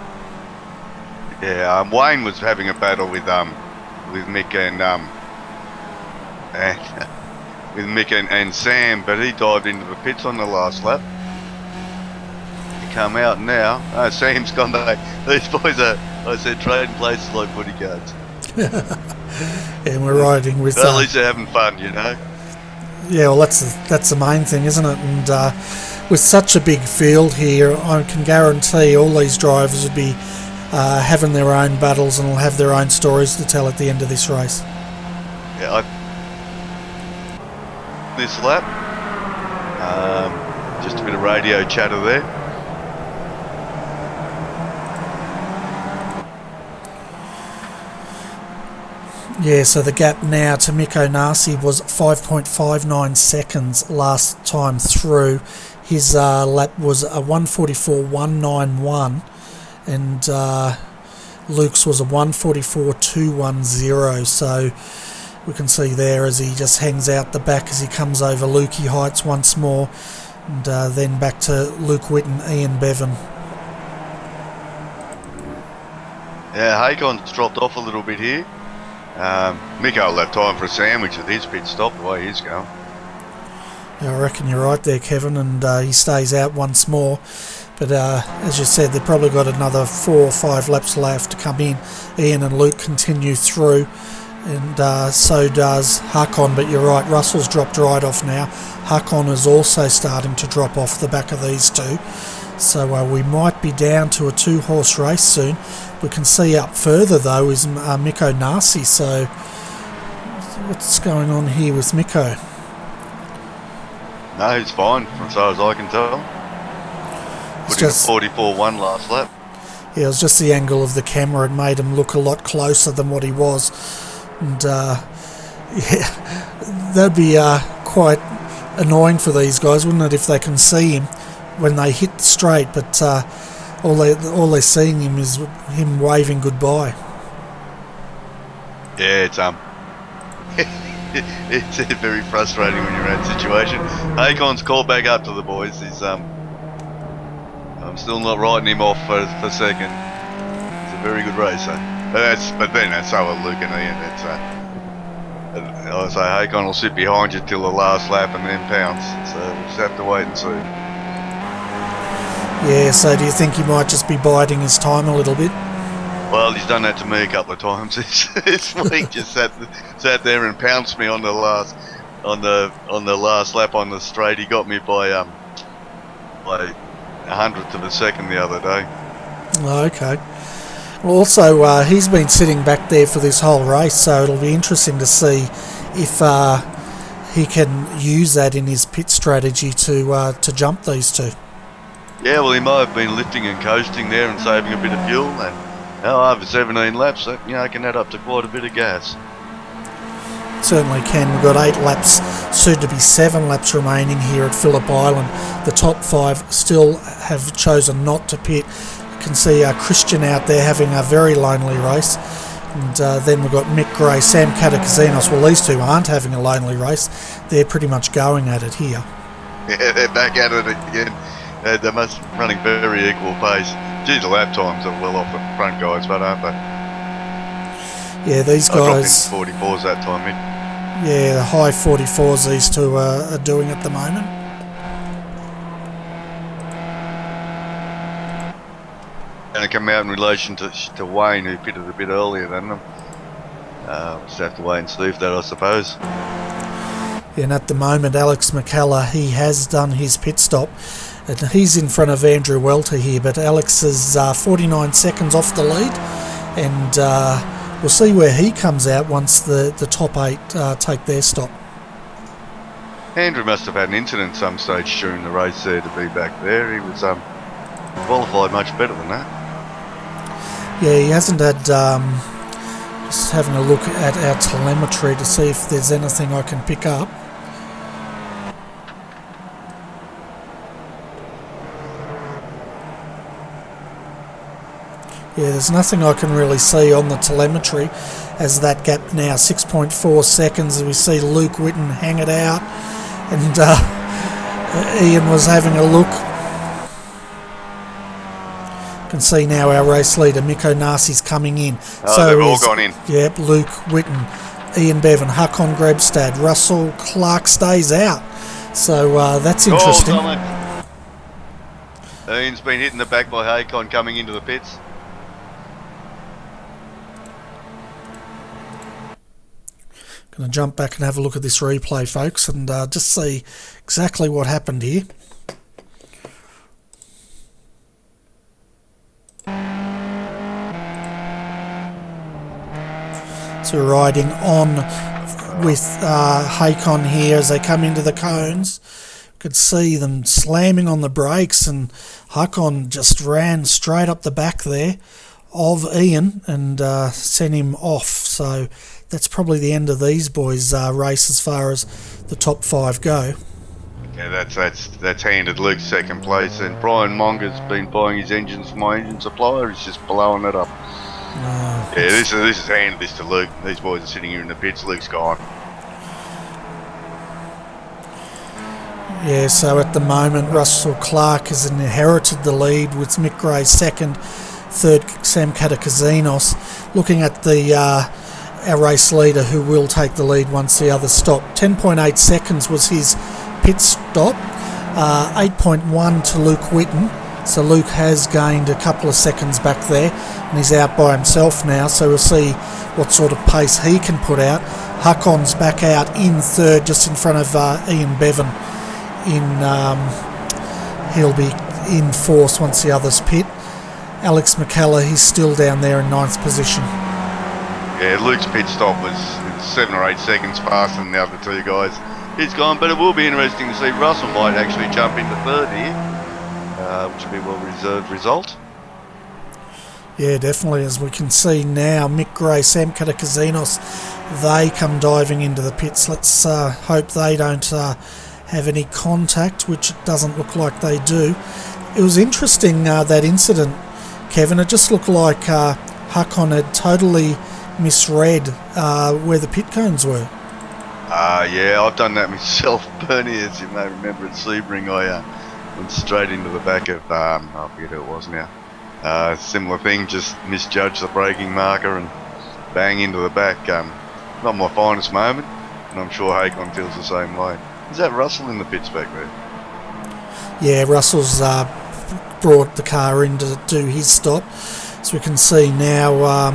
Speaker 2: Yeah, Wayne was having a battle with Mick and Sam, but he dived into the pits on the last lap. He come out now. Oh, Sam's gone back. These boys are, like I said, trading places like footy cards.
Speaker 1: And we're riding with.
Speaker 2: But at least they're having fun, you know.
Speaker 1: Yeah, well, that's the main thing, isn't it? And with such a big field here, I can guarantee all these drivers would be having their own battles and will have their own stories to tell at the end of this race.
Speaker 2: Yeah, this lap, just a bit of radio chatter there.
Speaker 1: Yeah, so the gap now to Mikko Nasi was 5.59 seconds last time through. his lap was a 1:44.191, and Luke's was a 1:44.210. So we can see there as he just hangs out the back as he comes over Lukey Heights once more, and then back to Luke Whitten, Ian Bevan.
Speaker 2: Yeah, Hakon's dropped off a little bit here. Miko will have time for a sandwich at his pit stop the way he's going.
Speaker 1: Yeah, I reckon you're right there, Kevin, and he stays out once more. But as you said, they've probably got another 4 or 5 laps left to come in. Ian and Luke continue through, and so does Hakon. But you're right, Russell's dropped right off now. Hakon is also starting to drop off the back of these two. So we might be down to a 2-horse race soon. We can see up further though is Mikko Nasi. So what's going on here with Mikko?
Speaker 2: No, he's fine as far as I can tell. Put in a 44.1 last lap.
Speaker 1: Yeah, it was just the angle of the camera. It made him look a lot closer than what he was. And yeah, that'd be quite annoying for these guys, wouldn't it, if they can see him when they hit the straight, but all they're seeing him is him waving goodbye.
Speaker 2: Yeah, it's it's very frustrating when you're in that situation. Hakon's called back up to the boys. He's I'm still not writing him off for second. He's a very good racer. But then that's so are Luke and Ian. I say Hakon will sit behind you till the last lap and then pounce. So we'll just have to wait and see.
Speaker 1: Yeah, so do you think he might just be biding his time a little bit?
Speaker 2: Well, he's done that to me a couple of times this week. Just sat there and pounced me on the last lap on the straight. He got me by a 100th of a second the other day.
Speaker 1: Okay. Well, also, he's been sitting back there for this whole race, so it'll be interesting to see if he can use that in his pit strategy to jump these two.
Speaker 2: Yeah, well, he might have been lifting and coasting there and saving a bit of fuel, and over 17 laps, that can add up to quite a bit of gas.
Speaker 1: Certainly can. We've got 8 laps, soon to be 7 laps remaining here at Phillip Island. The top 5 still have chosen not to pit. You can see Christian out there having a very lonely race. And then we've got Mick Gray, Sam Katakazinos. Well, these two aren't having a lonely race. They're pretty much going at it here.
Speaker 2: Yeah, they're back at it again. They must be running very equal pace. Geez, the lap times are well off the front guys, but aren't they?
Speaker 1: Yeah, these guys.
Speaker 2: I dropped in 44s that time, Mick.
Speaker 1: Yeah, the high 44s these two are doing at the moment.
Speaker 2: And it come out in relation to Wayne, who pitted a bit earlier than them. Just have to wait and see if that, I suppose.
Speaker 1: And at the moment, Alex McCullough, he has done his pit stop. And he's in front of Andrew Welter here, but Alex is 49 seconds off the lead. And we'll see where he comes out once the top 8 take their stop.
Speaker 2: Andrew must have had an incident some stage during the race there to be back there. He was qualified much better than that.
Speaker 1: Yeah, he hasn't had... just having a look at our telemetry to see if there's anything I can pick up. Yeah, there's nothing I can really see on the telemetry as that gap now 6.4 seconds. We see Luke Whitten hang it out, and Ian was having a look. You can see now our race leader Mikko Nasi's coming in.
Speaker 2: They've all gone in.
Speaker 1: Yep, Luke Whitten, Ian Bevan, Hakon Grebstad, Russell Clark stays out. So that's interesting.
Speaker 2: Ian's been hit in the back by Hakon coming into the pits.
Speaker 1: Going to jump back and have a look at this replay, folks, and just see exactly what happened here. So we're riding on with Hakon here as they come into the cones. You could see them slamming on the brakes, and Hakon just ran straight up the back there of Ian and sent him off. So that's probably the end of these boys' race as far as the top 5 go.
Speaker 2: Yeah, that's handed Luke second place, and Brian Monger's been buying his engines from my engine supplier. He's just blowing it up.
Speaker 1: Oh,
Speaker 2: Yeah, this is handed this to Luke. These boys are sitting here in the pits. Luke's gone.
Speaker 1: yeah, so at the moment Russell Clark has inherited the lead with Mick Gray second, third Sam Katakazinos. Looking at the our race leader, who will take the lead once the others stop. 10.8 seconds was his pit stop. 8.1 to Luke Whitten. So Luke has gained a couple of seconds back there, and he's out by himself now, so we'll see what sort of pace he can put out. Huckon's back out in third, just in front of Ian Bevan. He'll be in fourth once the others pit. Alex McKellar, he's still down there in ninth position.
Speaker 2: Yeah, Luke's pit stop was 7 or 8 seconds faster than the other two guys. He's gone, but it will be interesting to see. Russell might actually jump into third here, which will be a well-reserved result.
Speaker 1: Yeah, definitely. As we can see now, Mick Gray, Sam Katakazinos, they come diving into the pits. Let's hope they don't have any contact, which it doesn't look like they do. It was interesting, that incident, Kevin. It just looked like Huckon had totally misread where the pit cones were.
Speaker 2: Yeah, I've done that myself, Bernie, as you may remember at Sebring. I went straight into the back of, I forget who it was now. Similar thing, just misjudged the braking marker and bang into the back. Not my finest moment, and I'm sure Hakon feels the same way. Is that Russell in the pits back there?
Speaker 1: Yeah, Russell's brought the car in to do his stop. So we can see now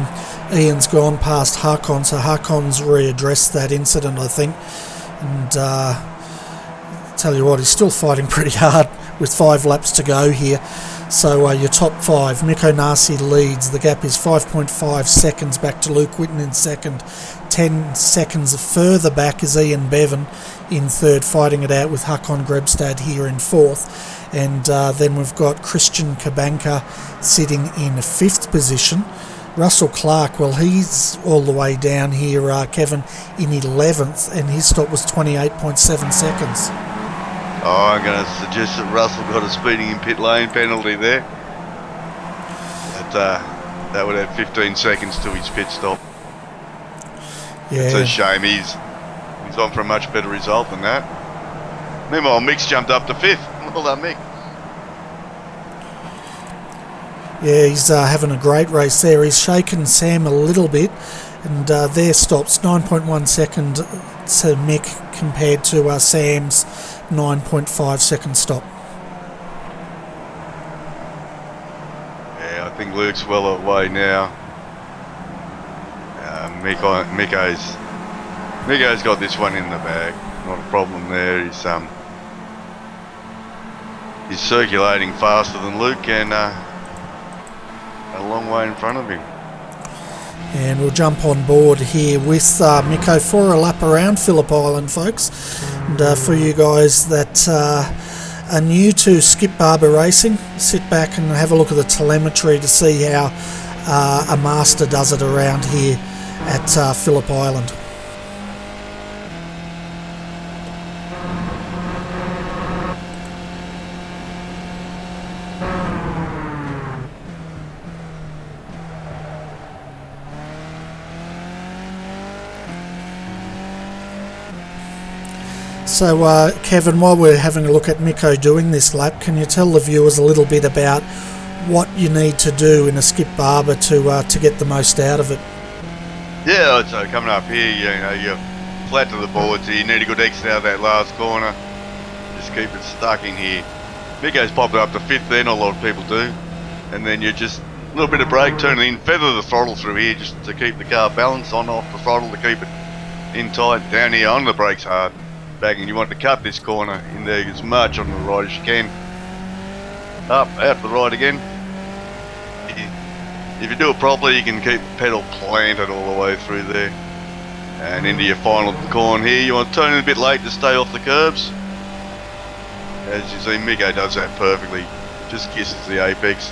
Speaker 1: Ian's gone past Hakon, so Hakon's readdressed that incident, I think. And tell you what, he's still fighting pretty hard with 5 laps to go here. So your top 5, Mick O'Nassi leads. The gap is 5.5 seconds back to Luke Whitten in second. 10 seconds further back is Ian Bevan in third, fighting it out with Hakon Grebstad here in fourth. And then we've got Christian Kabanka sitting in 5th position. Russell Clark, well, he's all the way down here, Kevin, in 11th, and his stop was 28.7 seconds.
Speaker 2: Oh, I'm going to suggest that Russell got a speeding in pit lane penalty there. That would add 15 seconds to his pit stop.
Speaker 1: Yeah.
Speaker 2: It's a shame. He's on for a much better result than that. Meanwhile, Mick's jumped up to 5th. Well done, Mick.
Speaker 1: Yeah, he's having a great race there. He's shaken Sam a little bit, and their stops 9.1 second to Mick compared to Sam's 9.5 second stop.
Speaker 2: Yeah, I think Luke's well away now. Miko's got this one in the bag. Not a problem there. He's circulating faster than Luke and a long way in front of him.
Speaker 1: And we'll jump on board here with Miko for a lap around Phillip Island, folks. And for you guys that are new to Skip Barber Racing, sit back and have a look at the telemetry to see how a master does it around here at Phillip Island. So, Kevin, while we're having a look at Miko doing this lap, can you tell the viewers a little bit about what you need to do in a Skip Barber to get the most out of it?
Speaker 2: Yeah, so coming up here, you're flat to the boards here. You need a good exit out of that last corner. Just keep it stuck in here. Miko's popping up to 5th there, not a lot of people do. And then you just, a little bit of brake, turn it in, feather the throttle through here just to keep the car balanced, on off the throttle to keep it in tight. Down here on the brakes hard. Back, and you want to cut this corner in there as much on the right as you can. Up, out to the right again. If you do it properly, you can keep the pedal planted all the way through there. And into your final corner here, you want to turn it a bit late to stay off the curbs. As you see, Miko does that perfectly. Just kisses the apex.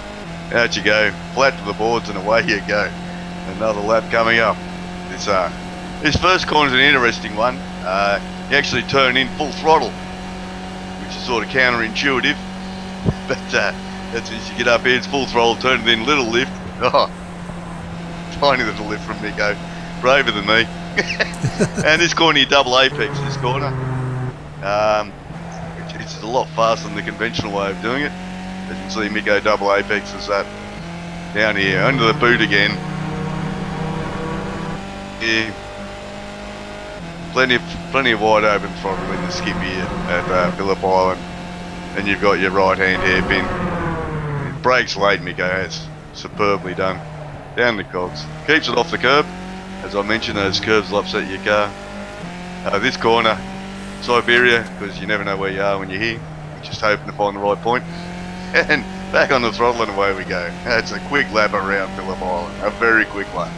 Speaker 2: Out you go, flat to the boards, and away you go. Another lap coming up. This first corner is an interesting one. You actually turn in full throttle, which is sort of counterintuitive. But that's as you get up here, it's full throttle, turn, then little lift. Oh, tiny little lift from Miko, braver than me. And this corner, you double apex this corner, which is a lot faster than the conventional way of doing it. As you can see, Miko double apexes that down here, under the boot again. Yeah. Plenty of wide open throttle in the skip here at Phillip Island, and you've got your right hand hairpin. It brakes late, Miko has superbly done. Down the cogs, keeps it off the curb. As I mentioned, those curves will upset your car. This corner, Siberia, because you never know where you are when you're here. You're just hoping to find the right point. And back on the throttle and away we go. It's a quick lap around Phillip Island, a very quick lap.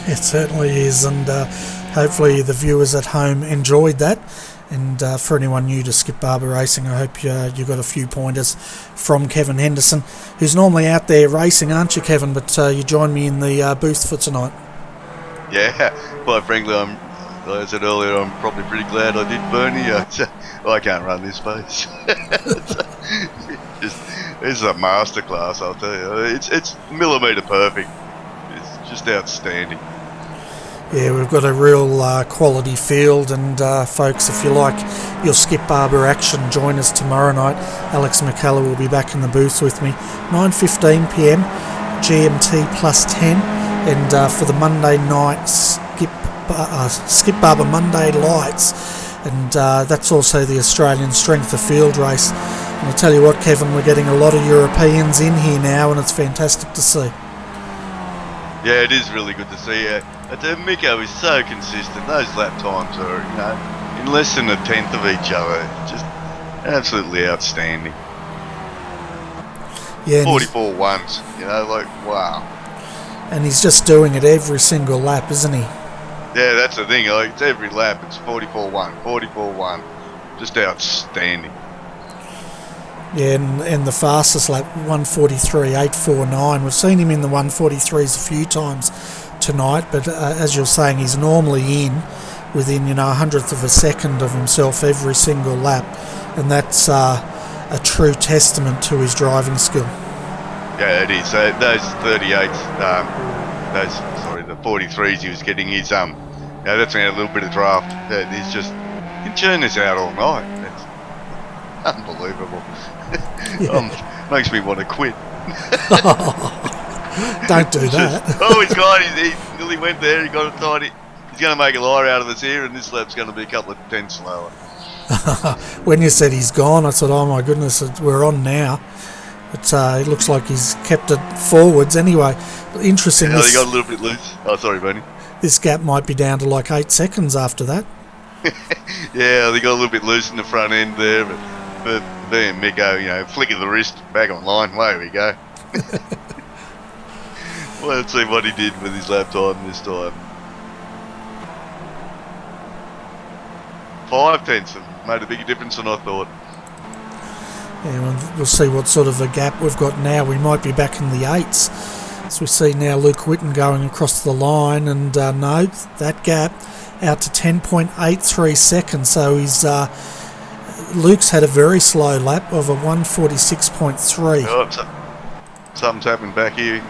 Speaker 1: It certainly is, and hopefully the viewers at home enjoyed that. And for anyone new to Skip Barber Racing, I hope you got a few pointers from Kevin Henderson, who's normally out there racing, aren't you, Kevin? But you joined me in the booth for tonight.
Speaker 2: Yeah, quite frankly, like I said earlier, I'm probably pretty glad I did Bernie. I can't run this pace. It's a masterclass, I'll tell you. It's millimetre perfect. It's just outstanding.
Speaker 1: Yeah, we've got a real quality field, and folks, if you like your Skip Barber action, join us tomorrow night. Alex McCullough will be back in the booth with me, 9:15 p.m. GMT plus 10, and for the Monday night Skip Barber Monday Lights, and that's also the Australian Strength of Field race. And I'll tell you what, Kevin, we're getting a lot of Europeans in here now, and it's fantastic to see.
Speaker 2: Yeah, it is really good to see. Miko is so consistent. Those lap times are, in less than a tenth of each other. Just absolutely outstanding.
Speaker 1: Yeah,
Speaker 2: 44 ones, wow.
Speaker 1: And he's just doing it every single lap, isn't he?
Speaker 2: Yeah, that's the thing. It's every lap. It's 44-1, 44-1. Just outstanding.
Speaker 1: Yeah, and the fastest lap, 1:43.849. We've seen him in the 1:43s a few times tonight, but as you're saying, he's normally in within a hundredth of a second of himself every single lap, and that's a true testament to his driving skill.
Speaker 2: Yeah, it is. So those 38s, the 43s, he was getting his that's a little bit of draft. He's just, he can churn this out all night. It's unbelievable. Yeah. Makes me want to quit.
Speaker 1: Don't do that.
Speaker 2: Oh, he's got it. He nearly went there. He got it tight. He's going to make a liar out of us here, and this lap's going to be a couple of tenths slower.
Speaker 1: When you said he's gone, I thought, oh my goodness, we're on now. But it looks like he's kept it forwards anyway. Interesting.
Speaker 2: Yeah, he got a little bit loose. Oh, sorry, Bernie.
Speaker 1: This gap might be down to like 8 seconds after that.
Speaker 2: Yeah, they got a little bit loose in the front end there, but being Miko, flick of the wrist, back online, away we go. Well, let's see what he did with his lap time this time. 5 tenths made a bigger difference than I thought.
Speaker 1: Yeah, we'll see what sort of a gap we've got now. We might be back in the 8s. So we see now Luke Whitten going across the line, and no, that gap out to 10.83 seconds. So he's Luke's had a very slow lap of a 1:46.3.
Speaker 2: Oh, something's happened back here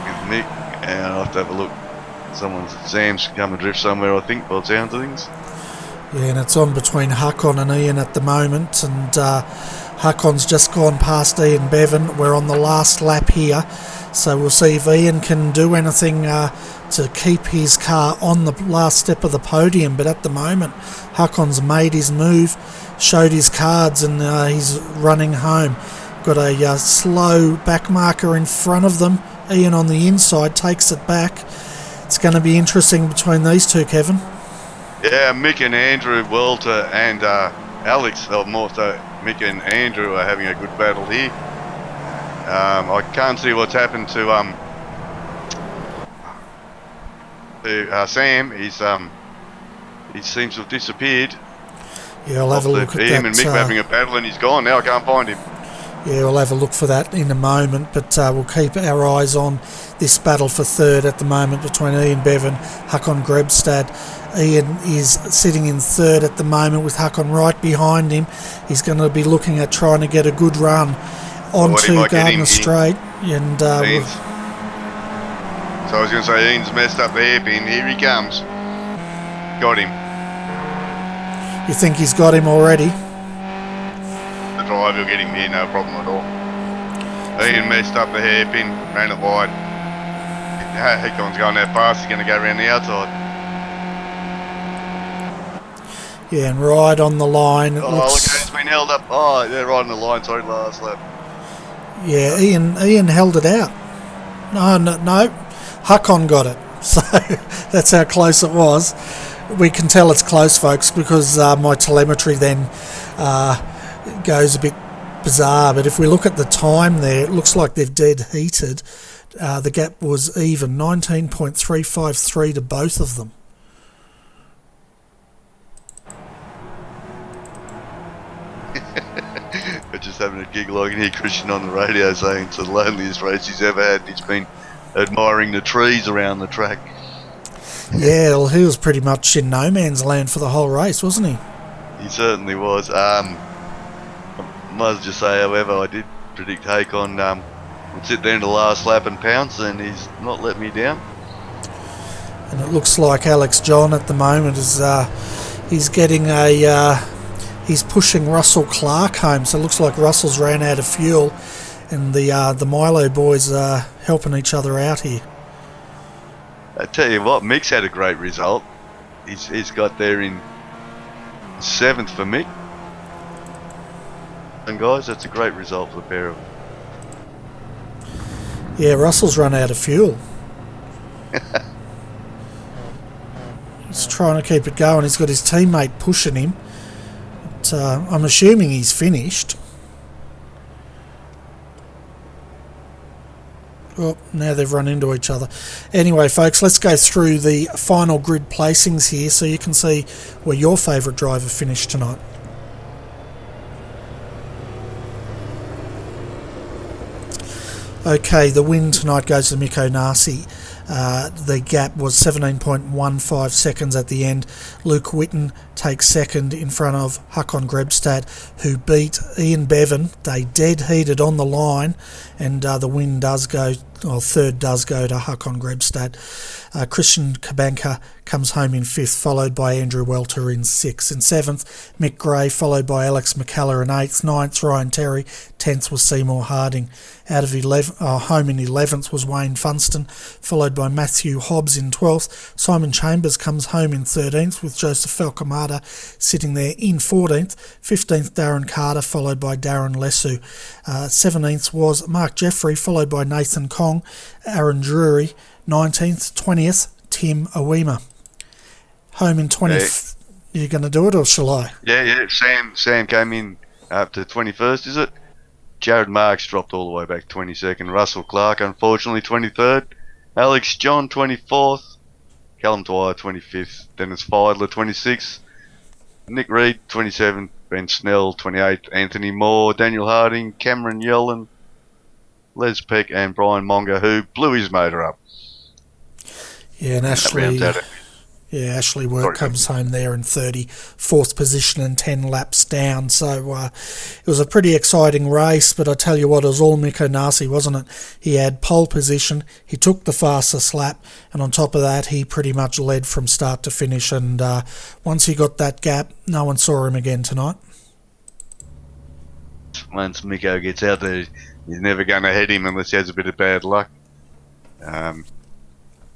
Speaker 2: with Nick, and I'll have to have a look. Sam's come adrift somewhere, I think, by the sounds of things.
Speaker 1: Yeah, and it's on between Hakon and Ian at the moment, and Hakon's just gone past Ian Bevan. We're on the last lap here, so we'll see if Ian can do anything to keep his car on the last step of the podium. But at the moment, Hakon's made his move, showed his cards, and he's running home. Got a slow back marker in front of them. Ian on the inside takes it back. It's going to be interesting between these two, Kevin.
Speaker 2: Yeah, Mick and Andrew Welter and Alex, more so Mick and Andrew are having a good battle here. I can't see what's happened to Sam. He seems to have disappeared.
Speaker 1: Yeah, I'll have a look at that.
Speaker 2: Him and Mick were having a battle, and he's gone now. I can't find him.
Speaker 1: Yeah, we'll have a look for that in a moment, but we'll keep our eyes on this battle for third at the moment between Ian Bevan, Håkon Grebstad. Ian is sitting in third at the moment with Håkon right behind him. He's going to be looking at trying to get a good run onto Gardner Straight. And
Speaker 2: so I was going to say, Ian's messed up the hairpin. Here he comes. Got him.
Speaker 1: You think he's got him already?
Speaker 2: The driver will get him here, no problem at all. Ian messed up the hairpin, ran it wide. Håkon's going that fast, he's going to go around the outside.
Speaker 1: Yeah, and right on the line.
Speaker 2: Look at it, it's been held up. Oh, yeah, right on the line, sorry, last lap.
Speaker 1: Yeah, Ian held it out. No, Håkon got it. So that's how close it was. We can tell it's close, folks, because my telemetry then goes a bit bizarre. But if we look at the time there, it looks like they've dead heated. The gap was even, 19.353 to both of them.
Speaker 2: We're just having a giggle. I can hear Christian on the radio saying it's the loneliest race he's ever had. He's been admiring the trees around the track.
Speaker 1: Yeah, well, he was pretty much in no man's land for the whole race, wasn't he?
Speaker 2: He certainly was. I must just say, however, I did predict Håkon would sit there in the last lap and pounce, and he's not let me down.
Speaker 1: And it looks like Alex John at the moment is he's getting he's pushing Russell Clark home. So it looks like Russell's ran out of fuel, and the Milo boys are helping each other out here.
Speaker 2: I tell you what, Mick's had a great result. He's got there in 7th for Mick. And guys, that's a great result for the pair of them.
Speaker 1: Yeah, Russell's run out of fuel. He's trying to keep it going. He's got his teammate pushing him. But, I'm assuming he's finished. Oh, now they've run into each other. Anyway, folks, let's go through the final grid placings here so you can see where your favourite driver finished tonight. Okay, the win tonight goes to Mikko Nasi. The gap was 17.15 seconds at the end. Luke Whitten takes second in front of Håkon Grebstad, who beat Ian Bevan. They dead heated on the line, and the win does go, or third does go to Håkon Grebstad. Christian Kabanka comes home in 5th, followed by Andrew Welter in 6th. In 7th, Mick Gray, followed by Alex McCullough in 8th. 9th, Ryan Terry. 10th was Seymour Harding. Out of home in 11th was Wayne Funston, followed by Matthew Hobbs in 12th. Simon Chambers comes home in 13th, with Joseph Falcamada sitting there in 14th. 15th, Darren Carter, followed by Darren Lesu. 17th was Mark Jeffrey, followed by Nathan Kong. Aaron Drury. 19th, 20th, Tim Awima. Home in 20th. Yeah. You going to do it, or shall I?
Speaker 2: Yeah. Sam came in after 21st, is it? Jared Marks dropped all the way back 22nd. Russell Clark, unfortunately, 23rd. Alex John, 24th. Callum Dwyer, 25th. Dennis Feidler, 26th. Nick Reed, 27th. Ben Snell, 28th. Anthony Moore, Daniel Harding, Cameron Yellen, Les Peck, and Brian Monga, who blew his motor up.
Speaker 1: Yeah, and Ashley Work comes home there in 34th position and 10 laps down. So it was a pretty exciting race, but I tell you what, it was all Mikko Nasi, wasn't it? He had pole position, he took the fastest lap, and on top of that, he pretty much led from start to finish. And once he got that gap, no one saw him again tonight.
Speaker 2: Once Mikko gets out there, he's never going to head him unless he has a bit of bad luck.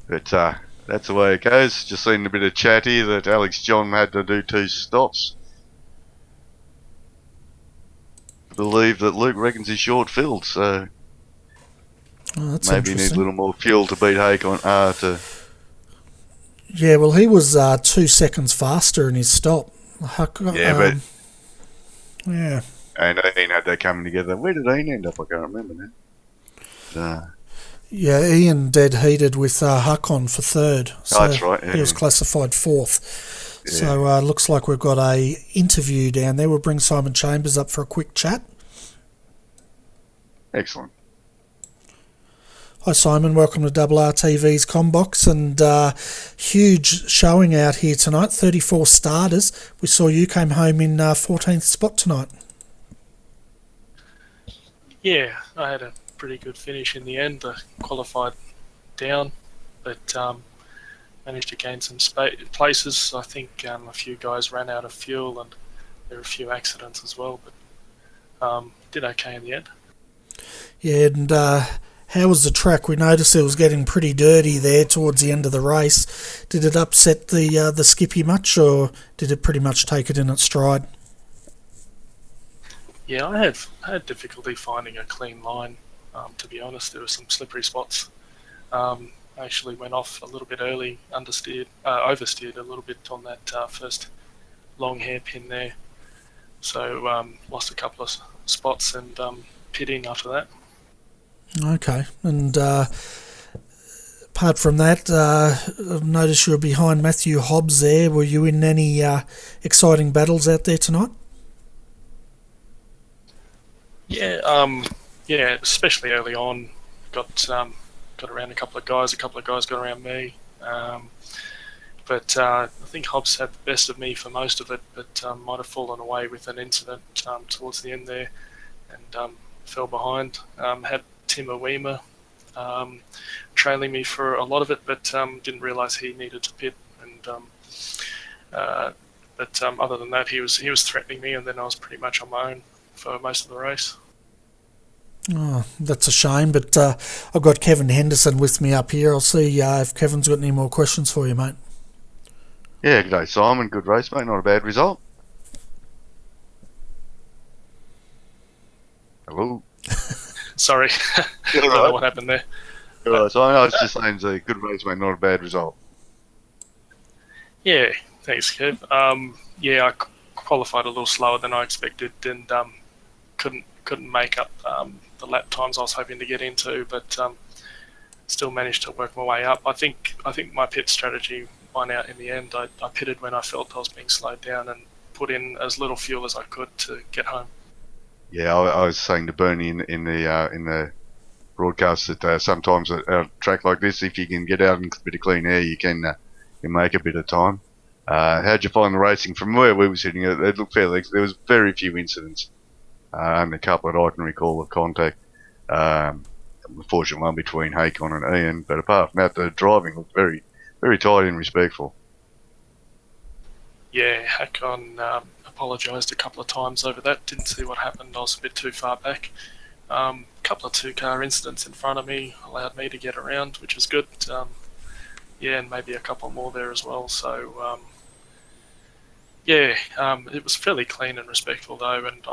Speaker 2: But that's the way it goes. Just seen a bit of chat here that Alex John had to do 2 stops. I believe that Luke reckons he's short-filled, so maybe he needs a little more fuel to beat Håkon.
Speaker 1: Yeah, well, he was 2 seconds faster in his stop. Yeah.
Speaker 2: And Ian had that coming together. Where did Ian end up? I can't remember now.
Speaker 1: Yeah, Ian dead heated with Håkon for 3rd. So
Speaker 2: that's right. Yeah.
Speaker 1: He was classified 4th. Yeah. So looks like we've got a interview down there. We'll bring Simon Chambers up for a quick chat.
Speaker 2: Excellent.
Speaker 1: Hi Simon, welcome to RRTV's Combox, and huge showing out here tonight, 34 starters. We saw you came home in 14th spot tonight.
Speaker 3: Yeah, I had a pretty good finish in the end. I qualified down, but managed to gain some places. I think a few guys ran out of fuel and there were a few accidents as well, but did okay in the end.
Speaker 1: Yeah, and how was the track? We noticed it was getting pretty dirty there towards the end of the race. Did it upset the skippy much, or did it pretty much take it in its stride?
Speaker 3: Yeah, I had difficulty finding a clean line. To be honest, there were some slippery spots. I actually went off a little bit early, oversteered a little bit on that first long hairpin there. So lost a couple of spots and pitting after that.
Speaker 1: Okay, and apart from that, I've noticed you were behind Matthew Hobbs there. Were you in any exciting battles out there tonight?
Speaker 3: Yeah, especially early on, got around a couple of guys got around me. But I think Hobbs had the best of me for most of it, but might have fallen away with an incident towards the end there, and fell behind. Had Tim Awema trailing me for a lot of it, but didn't realise he needed to pit. And but other than that, he was threatening me, and then I was pretty much on my own for most of the race.
Speaker 1: Oh, that's a shame, but I've got Kevin Henderson with me up here. I'll see if Kevin's got any more questions for you, mate.
Speaker 2: Yeah, good day, Simon. Good race, mate. Not a bad result. Hello.
Speaker 3: Sorry, I don't know what happened there.
Speaker 2: Alright, so I was just saying it's a good race, mate. Not a bad result.
Speaker 3: Yeah, thanks, Kev. Yeah, I qualified a little slower than I expected, and couldn't make up the lap times I was hoping to get into, but still managed to work my way up. I think my pit strategy won out in the end. I pitted when I felt I was being slowed down and put in as little fuel as I could to get home. Yeah,
Speaker 2: I was saying to Bernie in the broadcast that sometimes at a track like this, if you can get out in a bit of clean air, you can make a bit of time. How'd you find the racing from where we were sitting? It looked fairly. There was very few incidents. Only a couple that I can recall of contact. Unfortunate one between Hakon and Ian, but apart from that, the driving looked very, very tight and respectful.
Speaker 3: Yeah, Hakon apologised a couple of times over that. Didn't see what happened. I was a bit too far back. A couple of two-car incidents in front of me allowed me to get around, which was good. Yeah, and maybe a couple more there as well. So, yeah, it was fairly clean and respectful though, and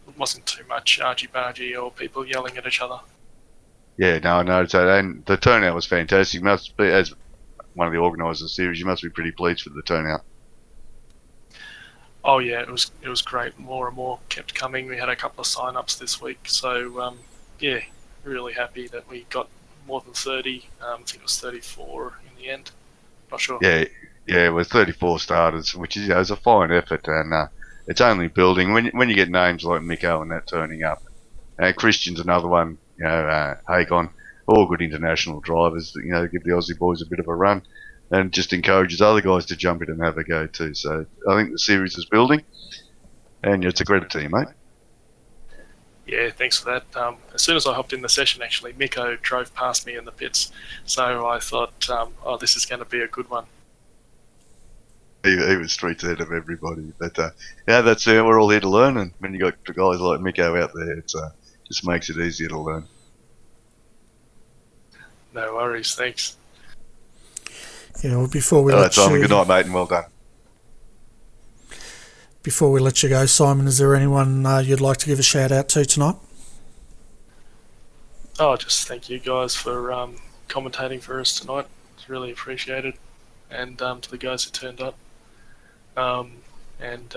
Speaker 3: it wasn't too much argy-bargy or people yelling at each other. Yeah, no, I noticed that, and the turnout was fantastic. Must be, as one of the organisers of the series, you must be pretty pleased with the turnout. Oh yeah, it was great. More and more kept coming. We had a couple of sign-ups this week, so yeah, really happy that we got more than 30. I think it was 34 in the end. Not sure. Yeah, it was 34 starters, which is is a fine effort, and it's only building when you get names like Miko and that turning up. Christian's another one. Hakon, all good international drivers. Give the Aussie boys a bit of a run, and just encourages other guys to jump in and have a go too. So I think the series is building, and it's a credit to you, mate. Yeah, thanks for that. As soon as I hopped in the session, actually, Miko drove past me in the pits, so I thought, oh, this is going to be a good one. He was streets ahead of everybody, but yeah, that's we're all here to learn, and when you got guys like Miko out there, it just makes it easier to learn. No worries, thanks.
Speaker 1: Yeah, well, before we let
Speaker 2: Simon, good night, mate, and well done.
Speaker 1: Before we let you go, Simon, is there anyone you'd like to give a shout out to tonight?
Speaker 3: Oh, just thank you guys for commentating for us tonight. It's really appreciated, and to the guys who turned up. And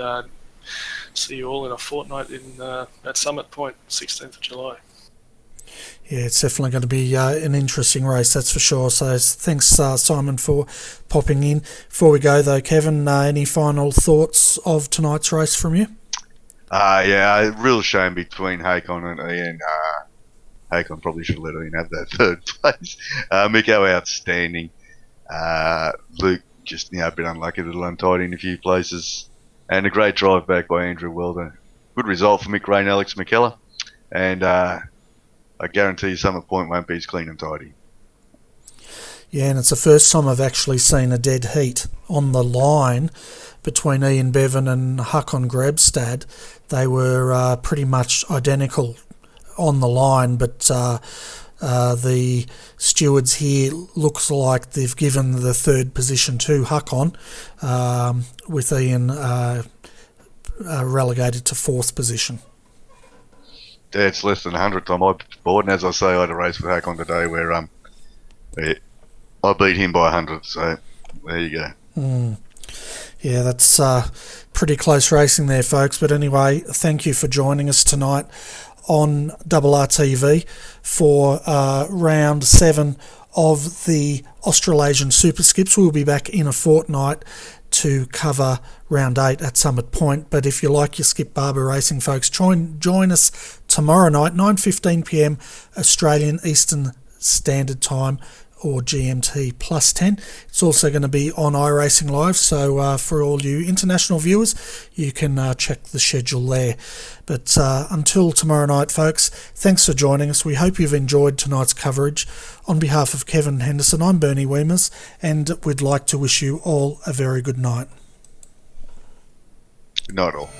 Speaker 3: see you all in a fortnight at Summit Point, 16th of July.
Speaker 1: Yeah, it's definitely going to be an interesting race, that's for sure. So thanks, Simon, for popping in. Before we go, though, Kevin, any final thoughts of tonight's race from you?
Speaker 2: Yeah, a real shame between Hakon and Ian. Hakon probably should have let him have that third place. Miko outstanding. Luke just a bit unlucky, a little untidy in a few places, and a great drive back by Andrew Welder. Good result for Mick Ray and Alex McKellar, and I guarantee you Summit Point won't be as clean and tidy.
Speaker 1: Yeah, and it's the first time I've actually seen a dead heat on the line between Ian Bevan and Håkon Grabstad. They were pretty much identical on the line, but the stewards here looks like they've given the third position to Håkon, with Ian relegated to fourth position.
Speaker 2: Yeah, it's less than 100 time I board, and as I say, I had a race with Hakon today where I beat him by 100, so there you go.
Speaker 1: Yeah, that's pretty close racing there, folks. But anyway, thank you for joining us tonight on RRTV for round 7 of the Australasian Superskips. We'll be back in a fortnight to cover round 8 at Summit Point. But if you like your Skip Barber racing, folks, join us tomorrow night, 9:15 p.m. Australian Eastern Standard Time, or GMT plus 10. It's also going to be on iRacing Live, so for all you international viewers, you can check the schedule there. But until tomorrow night, folks, thanks for joining us. We hope you've enjoyed tonight's coverage. On behalf of Kevin Henderson, I'm Bernie Weemers, and we'd like to wish you all a very good night.
Speaker 2: Good night all.